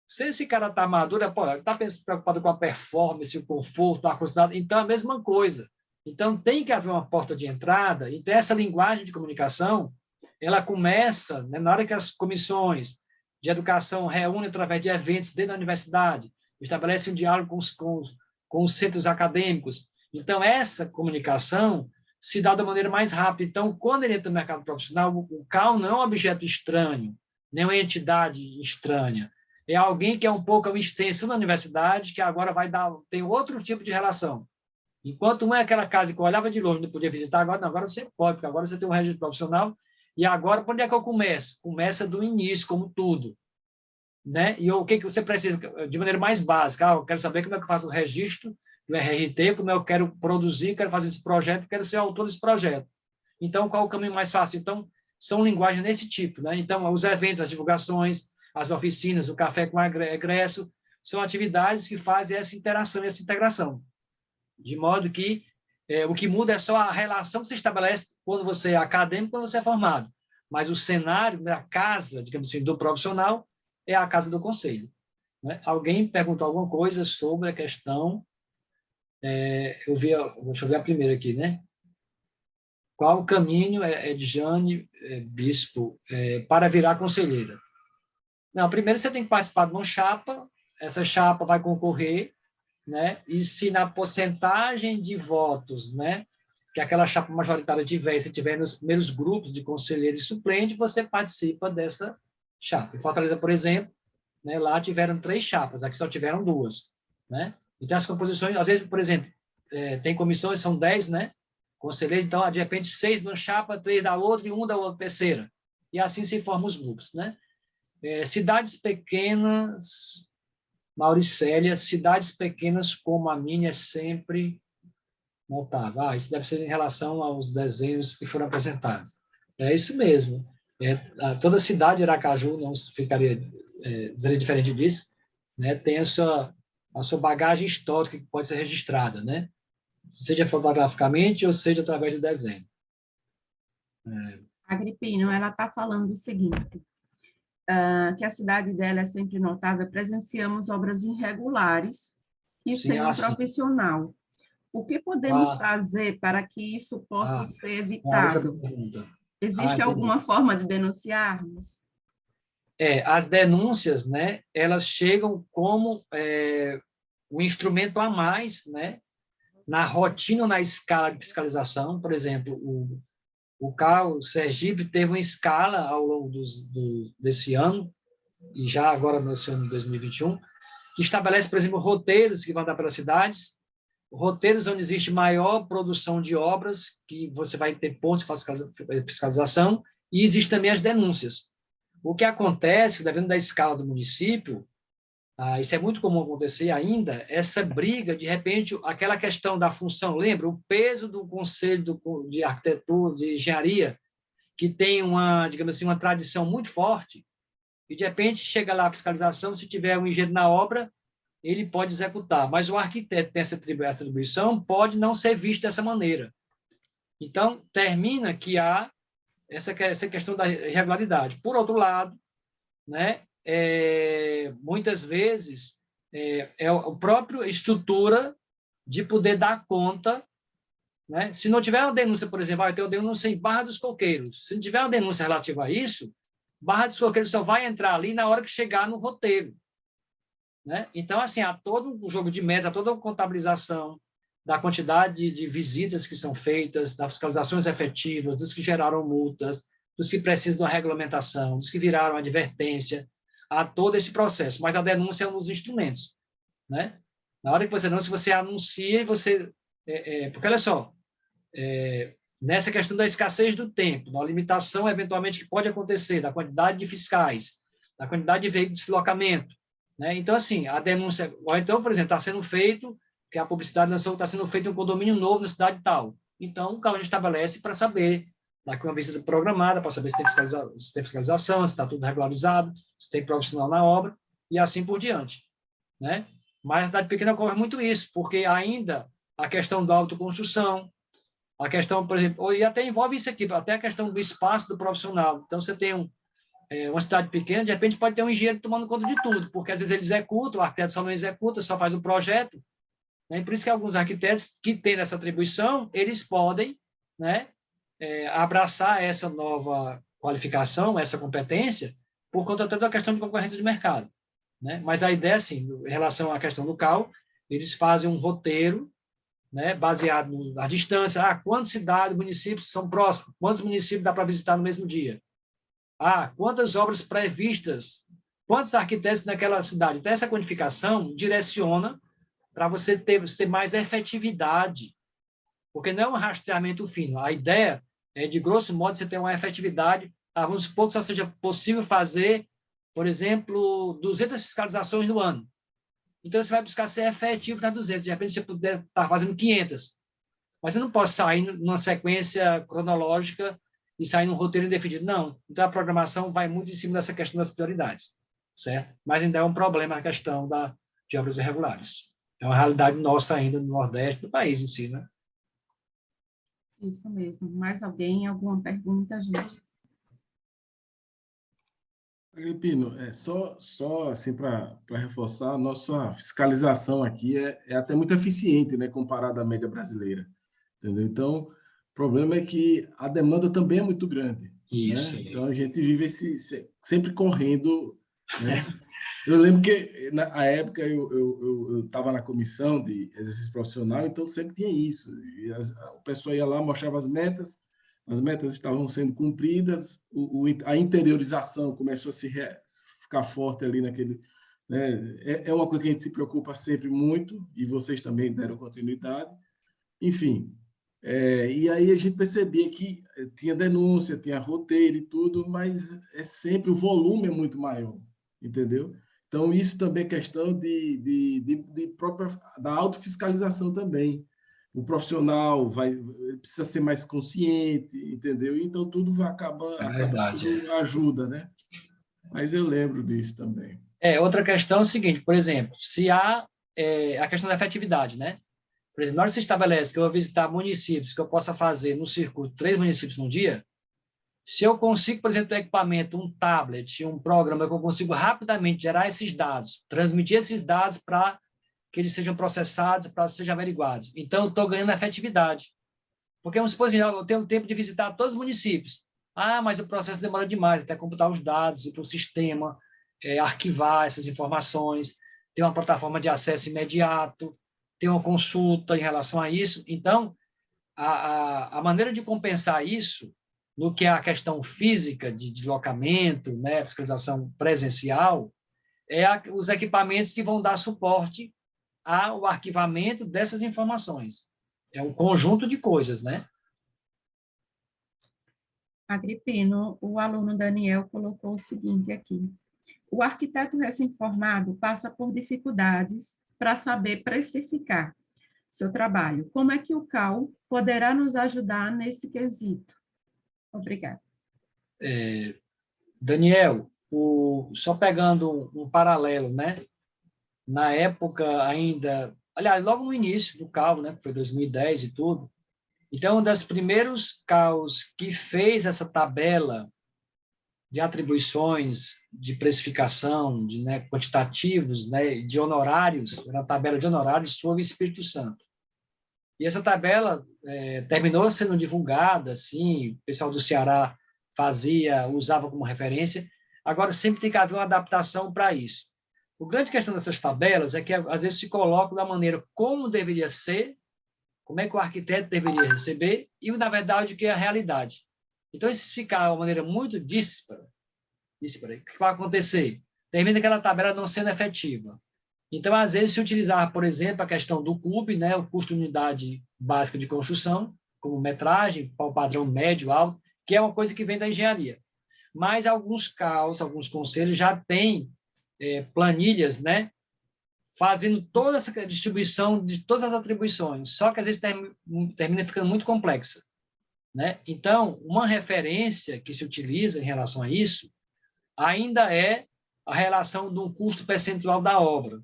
Se esse cara está maduro, está preocupado com a performance, o conforto, o ar-condicionado, então é a mesma coisa. Então tem que haver uma porta de entrada, então essa linguagem de comunicação, ela começa, né, na hora que as comissões de educação reúnem através de eventos dentro da universidade, estabelecem um diálogo com os centros acadêmicos. Então essa comunicação se dá da maneira mais rápida. Então, quando ele entra no mercado profissional, o CAL não é um objeto estranho, nem uma entidade estranha. É alguém que é um pouco uma extensão da universidade, que agora tem outro tipo de relação. Enquanto uma é aquela casa que eu olhava de longe, não podia visitar, agora não, agora você pode, porque agora você tem um registro profissional, e agora, por onde é que eu começo? Começa do início, como tudo. Né? E o que você precisa, de maneira mais básica, eu quero saber como é que eu faço o registro do RRT, como eu quero produzir, quero fazer esse projeto, quero ser autor desse projeto. Então, qual o caminho mais fácil? Então, são linguagens desse tipo. Né? Então, os eventos, as divulgações, as oficinas, o café com egresso, são atividades que fazem essa interação e essa integração. De modo que o que muda é só a relação que você estabelece quando você é acadêmico, quando você é formado. Mas o cenário da casa, digamos assim, do profissional, é a casa do conselho. Né? Alguém perguntou alguma coisa sobre a questão... deixa eu ver a primeira aqui, né? Qual o caminho, Edjane Bispo, para virar conselheira? Não, primeiro você tem que participar de uma chapa, essa chapa vai concorrer, né? E se na porcentagem de votos, né, que aquela chapa majoritária tiver, se tiver nos primeiros grupos de conselheiros e suplente, você participa dessa chapa. Em Fortaleza, por exemplo, né, lá tiveram 3 chapas, aqui só tiveram 2, né? Então, as composições, às vezes, por exemplo, tem comissões, são 10, né? Conselheiros, então, de repente, 6 numa chapa, 3 da outra e 1 da outra terceira. E assim se formam os grupos, né? Cidades pequenas, Mauricélia, cidades pequenas como a minha é sempre notável. Isso deve ser em relação aos desenhos que foram apresentados. É isso mesmo. Toda cidade de Aracaju, não ficaria dizer diferente disso, né? Tem a sua bagagem histórica que pode ser registrada, né? Seja fotograficamente ou seja através do desenho. Agripino, ela está falando o seguinte, que a cidade dela é sempre notável, presenciamos obras irregulares e sem um profissional. O que podemos fazer para que isso possa ser evitado? Existe alguma forma de denunciarmos? As denúncias, né, elas chegam como um instrumento a mais, né, na rotina ou na escala de fiscalização. Por exemplo, o CAU Sergipe teve uma escala ao longo desse ano, e já agora nesse ano de 2021, que estabelece, por exemplo, roteiros que vão dar para as cidades, roteiros onde existe maior produção de obras, que você vai ter pontos de fiscalização, e existe também as denúncias. O que acontece, dependendo da escala do município, isso é muito comum acontecer ainda, essa briga, de repente, aquela questão da função, lembra? O peso do Conselho de Arquitetura, de Engenharia, que tem digamos assim, uma tradição muito forte, e de repente chega lá a fiscalização, se tiver um engenheiro na obra, ele pode executar, mas o arquiteto tem essa atribuição, pode não ser visto dessa maneira. Então, termina que há essa questão da irregularidade. Por outro lado, né, muitas vezes a própria estrutura de poder dar conta, né? Se não tiver uma denúncia, por exemplo, vai ter uma denúncia em Barra dos Coqueiros. Se não tiver uma denúncia relativa a isso, Barra dos Coqueiros só vai entrar ali na hora que chegar no roteiro. Né? Então, assim, há todo um jogo de meta, há toda uma contabilização, da quantidade de visitas que são feitas, das fiscalizações efetivas, dos que geraram multas, dos que precisam de uma regulamentação, dos que viraram advertência, a todo esse processo. Mas a denúncia é um dos instrumentos, né? Na hora que você denuncia, você anuncia e você... porque, olha só, nessa questão da escassez do tempo, da limitação, eventualmente, que pode acontecer, da quantidade de fiscais, da quantidade de veículos de deslocamento, né? Então, assim, a denúncia... Ou então, por exemplo, está sendo feito, que a publicidade lançou, está sendo feito um condomínio novo na cidade tal. Então, o CAU estabelece para saber, daqui uma visita programada, para saber se tem fiscalização, se está tudo regularizado, se tem profissional na obra, e assim por diante, né? Mas na cidade pequena ocorre muito isso, porque ainda a questão da autoconstrução, a questão, por exemplo, e até envolve isso aqui, até a questão do espaço do profissional. Então, você tem uma cidade pequena, de repente pode ter um engenheiro tomando conta de tudo, porque às vezes ele executa, o arquiteto só não executa, só faz o projeto, né? Por isso que alguns arquitetos que têm essa atribuição, eles podem, né, abraçar essa nova qualificação, essa competência, por conta até da questão de concorrência de mercado, né? Mas a ideia, assim, em relação à questão do CAU, eles fazem um roteiro, né, baseado na distância, quantas cidades, municípios são próximos, quantos municípios dá para visitar no mesmo dia, quantas obras previstas, quantos arquitetos naquela cidade. Então, essa quantificação direciona para você ter mais efetividade, porque não é um rastreamento fino. A ideia é, de grosso modo, você ter uma efetividade, vamos supor que só seja possível fazer, por exemplo, 200 fiscalizações no ano. Então, você vai buscar ser efetivo nas 200, de repente você puder estar fazendo 500. Mas eu não posso sair numa sequência cronológica e sair num roteiro indefinido. Não. Então, a programação vai muito em cima dessa questão das prioridades, certo? Mas ainda é um problema a questão de obras irregulares. É uma realidade nossa ainda no Nordeste, do país em si, né? Isso mesmo. Mais alguém? Alguma pergunta, gente? Agripino, só assim para reforçar, a nossa fiscalização aqui é até muito eficiente, né, comparada à média brasileira, entendeu? Então, o problema é que a demanda também é muito grande, Isso. né? Então, a gente vive sempre correndo, né? Eu lembro que, na época, eu estava na comissão de exercício profissional, então sempre tinha isso. E o pessoal ia lá, mostrava as metas estavam sendo cumpridas, a interiorização começou a ficar forte ali naquele... Né? É uma coisa que a gente se preocupa sempre muito, e vocês também deram continuidade. Enfim, e aí a gente percebia que tinha denúncia, tinha roteiro e tudo, mas sempre o volume é muito maior, entendeu? Então, isso também é questão da autofiscalização também. O profissional precisa ser mais consciente, entendeu? Então, tudo acaba Verdade. tudo ajuda, né? Mas eu lembro disso também. Outra questão é o seguinte, por exemplo, se há a questão da efetividade, né? Por exemplo, na hora que se estabelece que eu vou visitar municípios, que eu possa fazer no circuito 3 municípios num dia, se eu consigo, por exemplo, um equipamento, um tablet, um programa que eu consigo rapidamente gerar esses dados, transmitir esses dados para que eles sejam processados, para que sejam averiguados. Então, eu estou ganhando efetividade. Porque, vamos supor, eu tenho tempo de visitar todos os municípios. Mas o processo demora demais, até computar os dados, ir para o sistema, arquivar essas informações, ter uma plataforma de acesso imediato, ter uma consulta em relação a isso. Então, a maneira de compensar isso, no que é a questão física de deslocamento, né, fiscalização presencial, os equipamentos que vão dar suporte ao arquivamento dessas informações. É um conjunto de coisas, né? Agripino, o aluno Daniel colocou o seguinte aqui. O arquiteto recém-formado passa por dificuldades para saber precificar seu trabalho. Como é que o CAU poderá nos ajudar nesse quesito? Obrigada. Daniel, só pegando um paralelo, né? Na época ainda, aliás, logo no início do CAU, né, que foi 2010 e tudo, então, um dos primeiros CAUs que fez essa tabela de atribuições, de precificação, de, né, quantitativos, né, de honorários, era a tabela de honorários sobre o Espírito Santo. E essa tabela terminou sendo divulgada, assim, o pessoal do Ceará usava como referência. Agora, sempre tem que haver uma adaptação para isso. O grande questão dessas tabelas é que, às vezes, se coloca da maneira como deveria ser, como é que o arquiteto deveria receber e, na verdade, o que é a realidade. Então, isso ficar de uma maneira muito díspara, o que vai acontecer? Termina aquela tabela não sendo efetiva. Então, às vezes, se utilizar, por exemplo, a questão do CUB, né, o custo unidade básica de construção, como metragem, para o padrão médio, alto, que é uma coisa que vem da engenharia. Mas alguns CAUs, alguns conselhos já têm planilhas, né, fazendo toda essa distribuição de todas as atribuições, só que às vezes termina ficando muito complexa, né? Então, uma referência que se utiliza em relação a isso ainda é a relação do custo percentual da obra.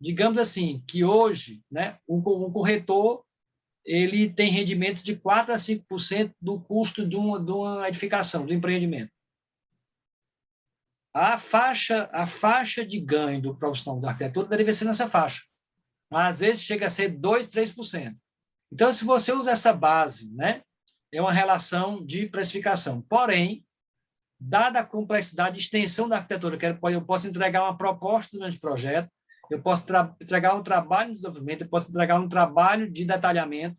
Digamos assim, que hoje, né, o corretor ele tem rendimentos de 4 a 5% do custo de uma edificação, do empreendimento. A faixa de ganho do profissional da arquitetura deve ser nessa faixa. Às vezes chega a ser 2, 3%. Então, se você usa essa base, né, é uma relação de precificação. Porém, dada a complexidade de extensão da arquitetura, eu posso entregar uma proposta durante o projeto, eu posso entregar um trabalho de desenvolvimento, eu posso entregar um trabalho de detalhamento.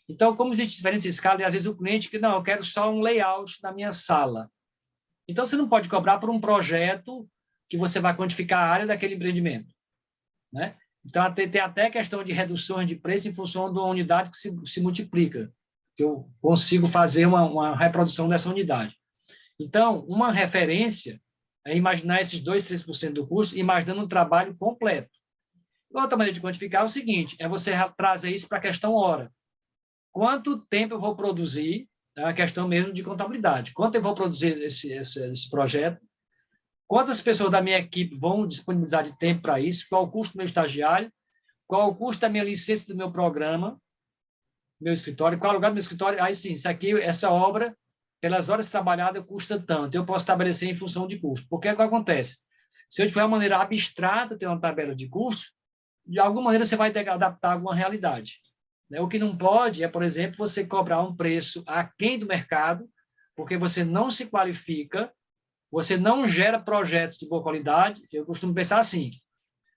Então, como existem diferentes escalas, e às vezes o cliente que não, eu quero só um layout da minha sala. Então, você não pode cobrar por um projeto que você vai quantificar a área daquele empreendimento, né? Então, tem até questão de reduções de preço em função de uma unidade que se multiplica, que eu consigo fazer uma reprodução dessa unidade. Então, uma referência é imaginar esses 2, 3% do custo, imaginando um trabalho completo. Outra maneira de quantificar é o seguinte, é você trazer isso para a questão hora. Quanto tempo eu vou produzir? É uma questão mesmo de contabilidade. Quanto eu vou produzir esse projeto? Quantas pessoas da minha equipe vão disponibilizar de tempo para isso? Qual o custo do meu estagiário? Qual o custo da minha licença do meu programa, meu escritório? Qual é o lugar do meu escritório? Aí sim, essa obra, pelas horas trabalhadas, custa tanto. Eu posso estabelecer em função de custo. Porque é o que acontece? Se eu tiver uma maneira abstrata, ter uma tabela de custo, de alguma maneira você vai adaptar a alguma realidade. O que não pode é, por exemplo, você cobrar um preço aquém do mercado, porque você não se qualifica, você não gera projetos de boa qualidade. Eu costumo pensar assim,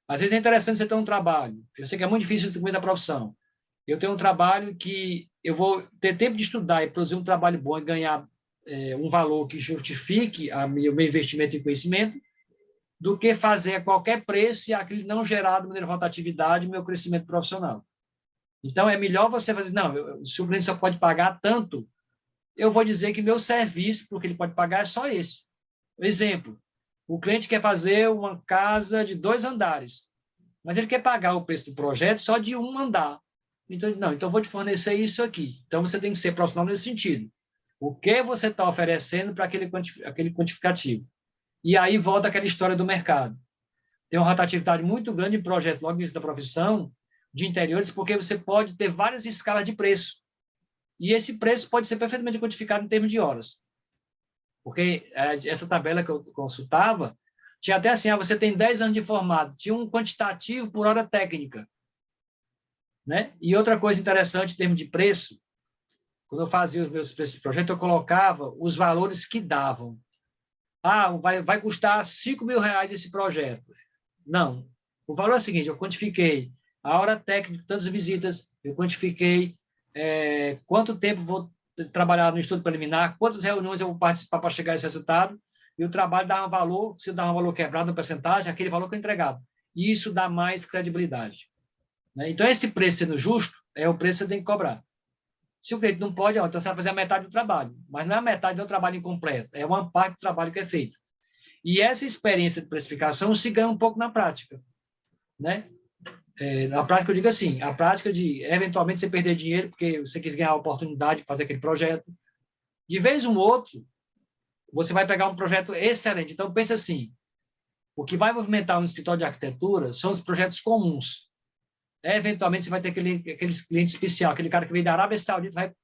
às vezes é interessante você ter um trabalho, eu sei que é muito difícil você da profissão, eu tenho um trabalho que eu vou ter tempo de estudar e produzir um trabalho bom e ganhar um valor que justifique o meu investimento em conhecimento, do que fazer a qualquer preço e aquilo não gerar de maneira rotatividade o meu crescimento profissional. Então, é melhor você fazer, não, se o cliente só pode pagar tanto, eu vou dizer que meu serviço, porque ele pode pagar, é só esse. Exemplo, o cliente quer fazer uma casa de 2 andares, mas ele quer pagar o preço do projeto só de um andar. Então, não, então eu vou te fornecer isso aqui. Então, você tem que ser profissional nesse sentido. O que você está oferecendo para aquele quantificativo? E aí volta aquela história do mercado. Tem uma rotatividade muito grande em projetos logo no início da profissão, de interiores, porque você pode ter várias escalas de preço. E esse preço pode ser perfeitamente quantificado em termos de horas. Porque essa tabela que eu consultava, tinha até assim, você tem 10 anos de formado, tinha um quantitativo por hora técnica. Né? E outra coisa interessante em termos de preço, quando eu fazia os meus preços de projeto, eu colocava os valores que davam. Vai custar R$5.000 esse projeto. Não. O valor é o seguinte, eu quantifiquei a hora técnica, tantas visitas, eu quantifiquei quanto tempo vou trabalhar no estudo preliminar, quantas reuniões eu vou participar para chegar a esse resultado, e o trabalho dá um valor, se dá um valor quebrado na porcentagem, aquele valor que eu entregava. E isso dá mais credibilidade. Né? Então, esse preço sendo justo, é o preço que você tem que cobrar. Se o cliente não pode, então você vai fazer a metade do trabalho. Mas não é a metade do trabalho incompleto, é uma parte do trabalho que é feito. E essa experiência de precificação se ganha um pouco na prática. Né? Na prática, eu digo assim, a prática de, eventualmente, você perder dinheiro porque você quis ganhar a oportunidade de fazer aquele projeto. De vez um outro, você vai pegar um projeto excelente. Então, pense assim, o que vai movimentar um escritório de arquitetura são os projetos comuns. Eventualmente, você vai ter aqueles clientes especial, aquele cara que veio da Arábia Saudita vai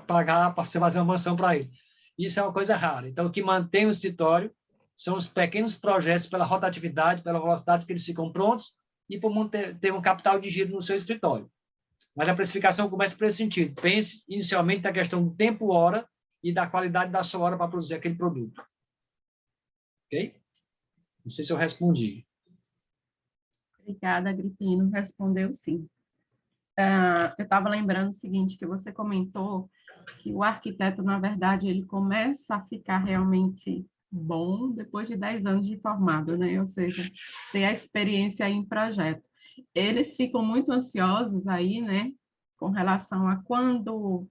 pagar para você fazer uma mansão para ele. Isso é uma coisa rara. Então, o que mantém o escritório são os pequenos projetos pela rotatividade, pela velocidade que eles ficam prontos e por ter um capital de giro no seu escritório. Mas a precificação começa por esse sentido. Pense inicialmente na questão do tempo-hora e da qualidade da sua hora para produzir aquele produto. Ok? Não sei se eu respondi. Obrigada, Agripino. Respondeu sim. eu estava lembrando o seguinte, que você comentou que o arquiteto, na verdade, ele começa a ficar realmente bom depois de 10 anos de formado, né? Ou seja, ter a experiência em projeto. Eles ficam muito ansiosos aí, né? Com relação a quando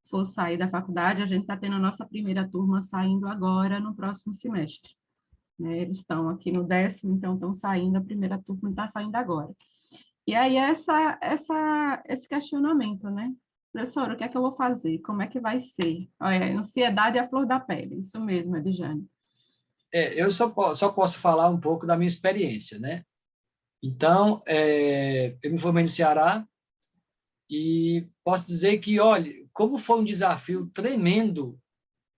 for sair da faculdade, a gente está tendo a nossa primeira turma saindo agora no próximo semestre, né? Eles estão aqui no 10º, então estão saindo, a primeira turma está saindo agora. E aí esse questionamento, né? Professora, o que é que eu vou fazer? Como é que vai ser? Olha, ansiedade é a flor da pele, isso mesmo, Edjane. Eu só posso falar um pouco da minha experiência, né? Então, eu me formei no Ceará e posso dizer que, olha, como foi um desafio tremendo.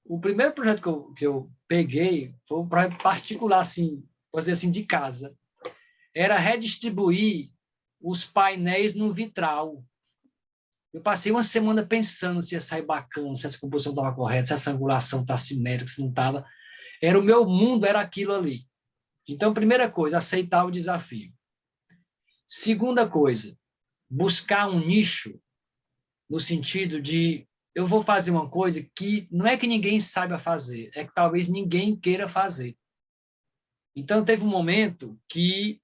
O primeiro projeto que eu peguei foi um projeto particular, assim, vou dizer assim, de casa. Era redistribuir os painéis no vitral. Eu passei uma semana pensando se ia sair bacana, se essa composição estava correta, se essa angulação está simétrica, se não estava. Era o meu mundo, era aquilo ali. Então, primeira coisa, aceitar o desafio. Segunda coisa, buscar um nicho no sentido de eu vou fazer uma coisa que não é que ninguém saiba fazer, é que talvez ninguém queira fazer. Então, teve um momento que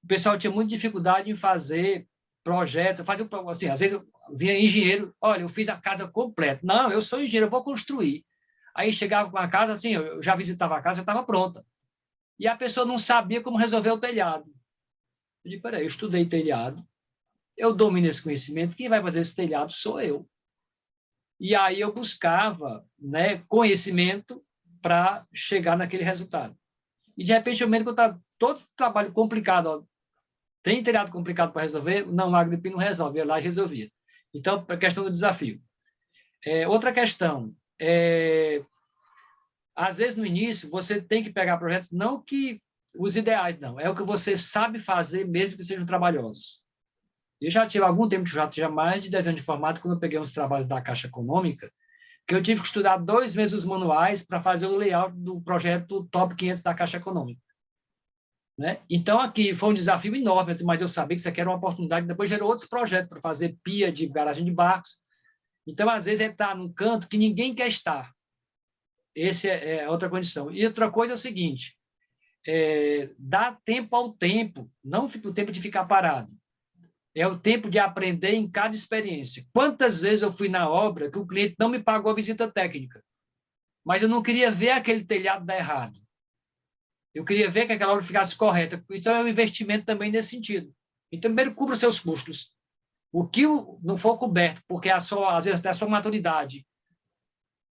o pessoal tinha muita dificuldade em fazer projetos, assim, às vezes eu via engenheiro, olha, eu fiz a casa completa. Não, eu sou engenheiro, eu vou construir. Aí chegava com a casa, assim, eu já visitava a casa, já estava pronta. E a pessoa não sabia como resolver o telhado. Eu disse, peraí, eu estudei telhado, eu domino esse conhecimento, quem vai fazer esse telhado sou eu. E aí eu buscava, né, conhecimento para chegar naquele resultado. E, de repente, eu mesmo que eu todo trabalho complicado, ó, tem telhado complicado para resolver? Não, o Agripino não resolve, eu ia lá e resolvia. Então, a questão do desafio. Outra questão, às vezes, no início, você tem que pegar projetos, não que os ideais, não, é o que você sabe fazer, mesmo que sejam trabalhosos. Eu já tive algum tempo, já tinha mais de 10 anos de formato, quando eu peguei uns trabalhos da Caixa Econômica, que eu tive que estudar 2 meses os manuais para fazer o layout do projeto Top 500 da Caixa Econômica. Né? Então, aqui foi um desafio enorme, mas eu sabia que isso aqui era uma oportunidade. Depois gerou outros projetos para fazer pia de garagem de barcos. Então, às vezes, é estar num canto que ninguém quer estar. Essa é outra condição. E outra coisa é o seguinte, dá tempo ao tempo, não o tempo de ficar parado. É o tempo de aprender em cada experiência. Quantas vezes eu fui na obra que o cliente não me pagou a visita técnica, mas eu não queria ver aquele telhado dar errado. Eu queria ver que aquela obra ficasse correta. Isso é um investimento também nesse sentido. Então, primeiro, cubra os seus custos. O que não for coberto, porque às vezes a sua maturidade,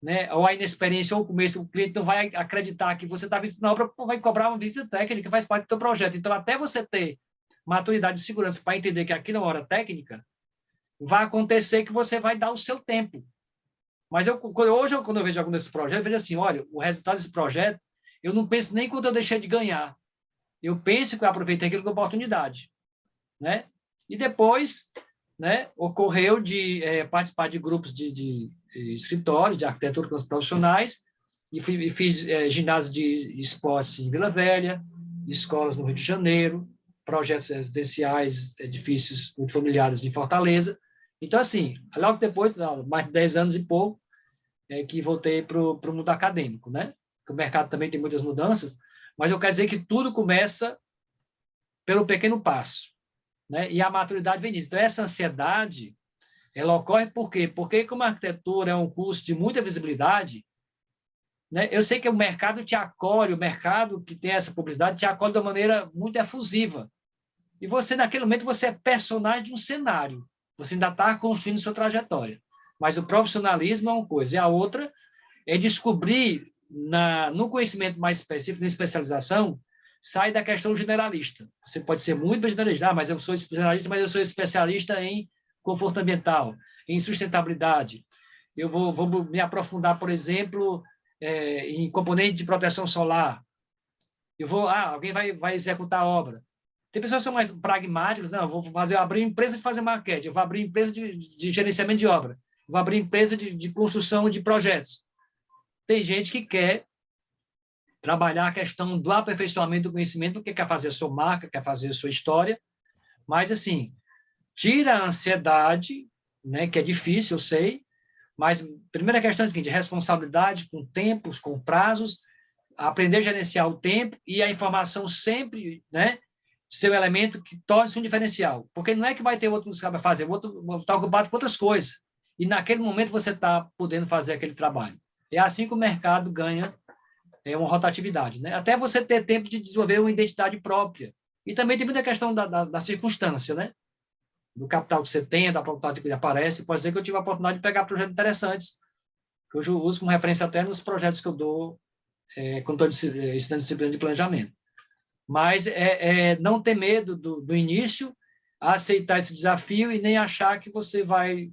né, ou a inexperiência ou o começo, o cliente não vai acreditar que você está visitando a obra, vai cobrar uma visita técnica, faz parte do seu projeto. Então, até você ter maturidade e segurança para entender que aquilo é uma hora técnica, vai acontecer que você vai dar o seu tempo. Mas hoje, quando eu vejo algum desses projetos, eu vejo assim, olha, o resultado desse projeto, eu não penso nem quando eu deixei de ganhar. Eu penso que eu aproveitei aquilo como oportunidade. Né? E depois, né, ocorreu de participar de grupos de escritórios, de arquitetura com os profissionais, e fiz ginásio de esportes em Vila Velha, escolas no Rio de Janeiro, projetos residenciais, edifícios multifamiliares em Fortaleza. Então, assim, logo depois, mais de 10 anos e pouco, que voltei para o mundo acadêmico, né? O mercado também tem muitas mudanças, mas eu quero dizer que tudo começa pelo pequeno passo, né? E a maturidade vem nisso. Então, essa ansiedade, ela ocorre por quê? Porque como a arquitetura é um curso de muita visibilidade, né? Eu sei que o mercado te acolhe, o mercado que tem essa publicidade te acolhe de uma maneira muito efusiva. E você, naquele momento, você é personagem de um cenário. Você ainda está construindo sua trajetória. Mas o profissionalismo é uma coisa. E a outra é descobrir, no conhecimento mais específico, na especialização, sai da questão generalista. Você pode ser muito generalista, mas eu sou especialista, mas eu sou especialista em conforto ambiental, em sustentabilidade. Eu vou me aprofundar, por exemplo, em componente de proteção solar. Alguém vai executar a obra. Tem pessoas que são mais pragmáticas, não, eu vou abrir empresa de fazer maquete, eu vou abrir empresa de gerenciamento de obra, eu vou abrir empresa de construção de projetos. Tem gente que quer trabalhar a questão do aperfeiçoamento do conhecimento, que quer fazer a sua marca, quer fazer a sua história, Mas, assim, tira a ansiedade, né, que é difícil, eu sei, mas a primeira questão é a seguinte: responsabilidade com tempos, com prazos, aprender a gerenciar o tempo e a informação sempre, né, ser um elemento que torne-se um diferencial. Porque não é que vai ter outro que vai fazer, o outro está ocupado com outras coisas. E naquele momento você está podendo fazer aquele trabalho. É assim que o mercado ganha uma rotatividade, né? Até você ter tempo de desenvolver uma identidade própria. E também tem muita questão da circunstância, né? Do capital que você tem, da oportunidade que aparece. Pode ser que eu tive a oportunidade de pegar projetos interessantes, que eu uso como referência até nos projetos que eu dou quando estou estudando disciplina de planejamento. Mas não ter medo do início, aceitar esse desafio e nem achar que você vai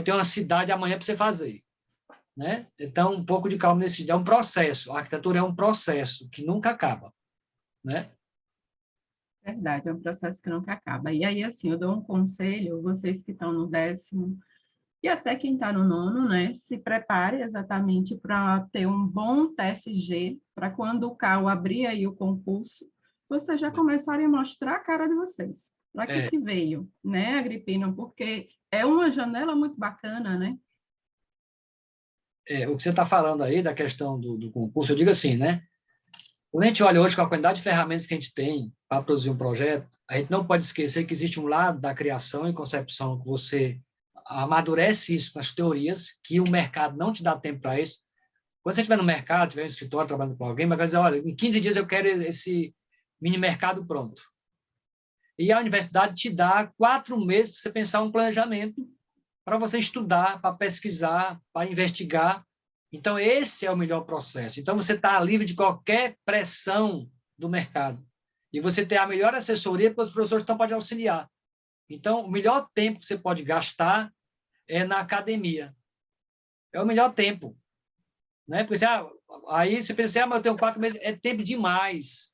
ter uma cidade amanhã para você fazer, né? Então, um pouco de calma nesse dia. É um processo. A arquitetura é um processo que nunca acaba, né? Verdade, é um processo que nunca acaba. E aí, assim, eu dou um conselho, vocês que estão no 10º, e até quem está no 9º, né? Se prepare exatamente para ter um bom TFG, para quando o CAU abrir aí o concurso, vocês já começarem a mostrar a cara de vocês. Para que veio, né, Agripino? Porque é uma janela muito bacana, né? O que você está falando aí da questão do concurso, eu digo assim, né? Quando a gente olha hoje com a quantidade de ferramentas que a gente tem para produzir um projeto, a gente não pode esquecer que existe um lado da criação e concepção que você amadurece isso com as teorias, que o mercado não te dá tempo para isso. Quando você estiver no mercado, estiver no escritório trabalhando com alguém, vai dizer, olha, em 15 dias eu quero esse mini mercado pronto. E a universidade te dá 4 meses para você pensar um planejamento, para você estudar, para pesquisar, para investigar. Então, esse é o melhor processo. Então, você está livre de qualquer pressão do mercado. E você tem a melhor assessoria, porque os professores estão para te auxiliar. Então, o melhor tempo que você pode gastar é na academia. É o melhor tempo. Né? Porque aí você pensa, mas eu tenho 4 meses, é tempo demais.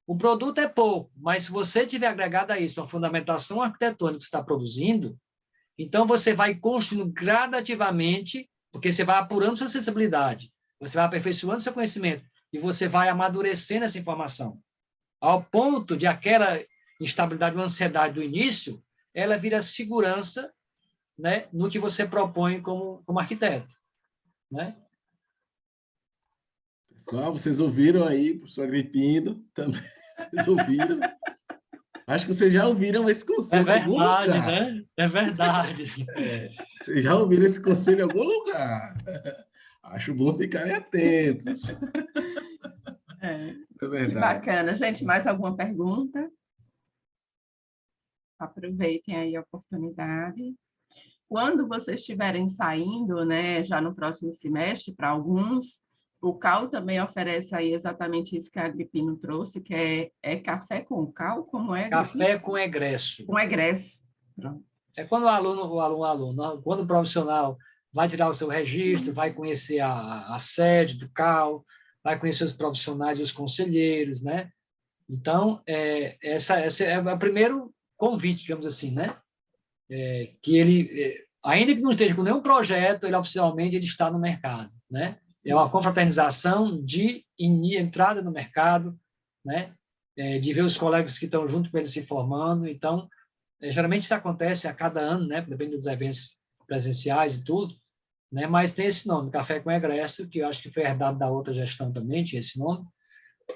O produto é pouco, mas se você tiver agregado a isso uma fundamentação arquitetônica que você está produzindo, então você vai construindo gradativamente, porque você vai apurando sua sensibilidade, você vai aperfeiçoando seu conhecimento e você vai amadurecendo essa informação, ao ponto de aquela instabilidade ou ansiedade do início, ela vira segurança, né, no que você propõe como arquiteto, né? Pessoal, vocês ouviram aí, professor Agripino, também vocês ouviram. Acho que vocês já ouviram esse É conselho em algum verdade, lugar. né? É verdade. Vocês já ouviram esse conselho em algum lugar. Acho bom ficarem atentos. É, É que verdade. bacana. Gente, mais alguma pergunta? Aproveitem aí a oportunidade. Quando vocês estiverem saindo, né, já no próximo semestre, para alguns, o CAU também oferece aí exatamente isso que a Agripino trouxe, que é café com CAU, como é, Agripino? Café com egresso. Com egresso. Pronto. É quando quando o profissional vai tirar o seu registro, vai conhecer a sede do CAU, vai conhecer os profissionais e os conselheiros, né? Então, esse é o primeiro convite, digamos assim, né? Que ele, ainda que não esteja com nenhum projeto, ele oficialmente ele está no mercado, né? É uma confraternização de entrada no mercado, né? De ver os colegas que estão junto com ele se formando. Então, geralmente isso acontece a cada ano, né? Depende dos eventos presenciais e tudo, né? Mas tem esse nome, Café com Egresso, que eu acho que foi herdado da outra gestão também, tinha esse nome,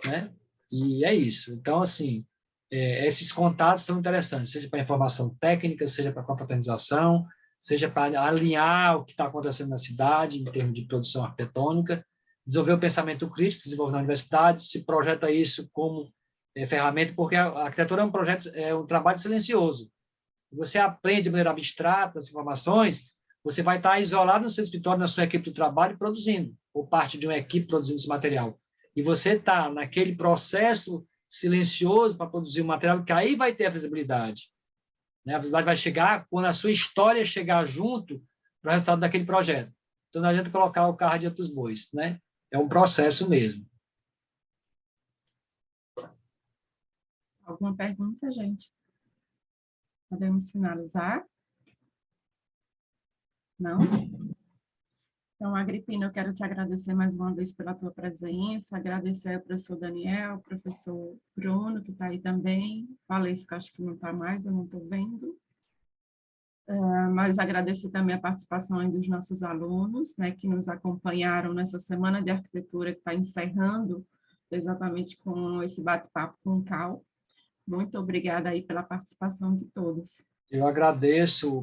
né? E é isso. Então, assim, esses contatos são interessantes, seja para informação técnica, seja para confraternização, seja para alinhar o que está acontecendo na cidade em termos de produção arquitetônica, desenvolver o pensamento crítico, desenvolver na universidade, se projeta isso como ferramenta, porque a arquitetura é um projeto, é um trabalho silencioso. Você aprende de maneira abstrata as informações, você vai estar isolado no seu escritório, na sua equipe de trabalho, produzindo, ou parte de uma equipe produzindo esse material. E você está naquele processo silencioso para produzir o material, que aí vai ter a visibilidade. Né? A visibilidade vai chegar quando a sua história chegar junto para o resultado daquele projeto. Então, não adianta colocar o carro diante dos bois. Né? É um processo mesmo. Alguma pergunta, gente? Podemos finalizar? Não? Então, Agripina, eu quero te agradecer mais uma vez pela tua presença, agradecer ao professor Daniel, ao professor Bruno, que está aí também, Valesco, que acho que não está mais, eu não estou vendo, mas agradecer também a participação aí dos nossos alunos, né, que nos acompanharam nessa Semana de Arquitetura, que está encerrando exatamente com esse bate-papo com o Cal. Muito obrigada aí pela participação de todos. Eu agradeço o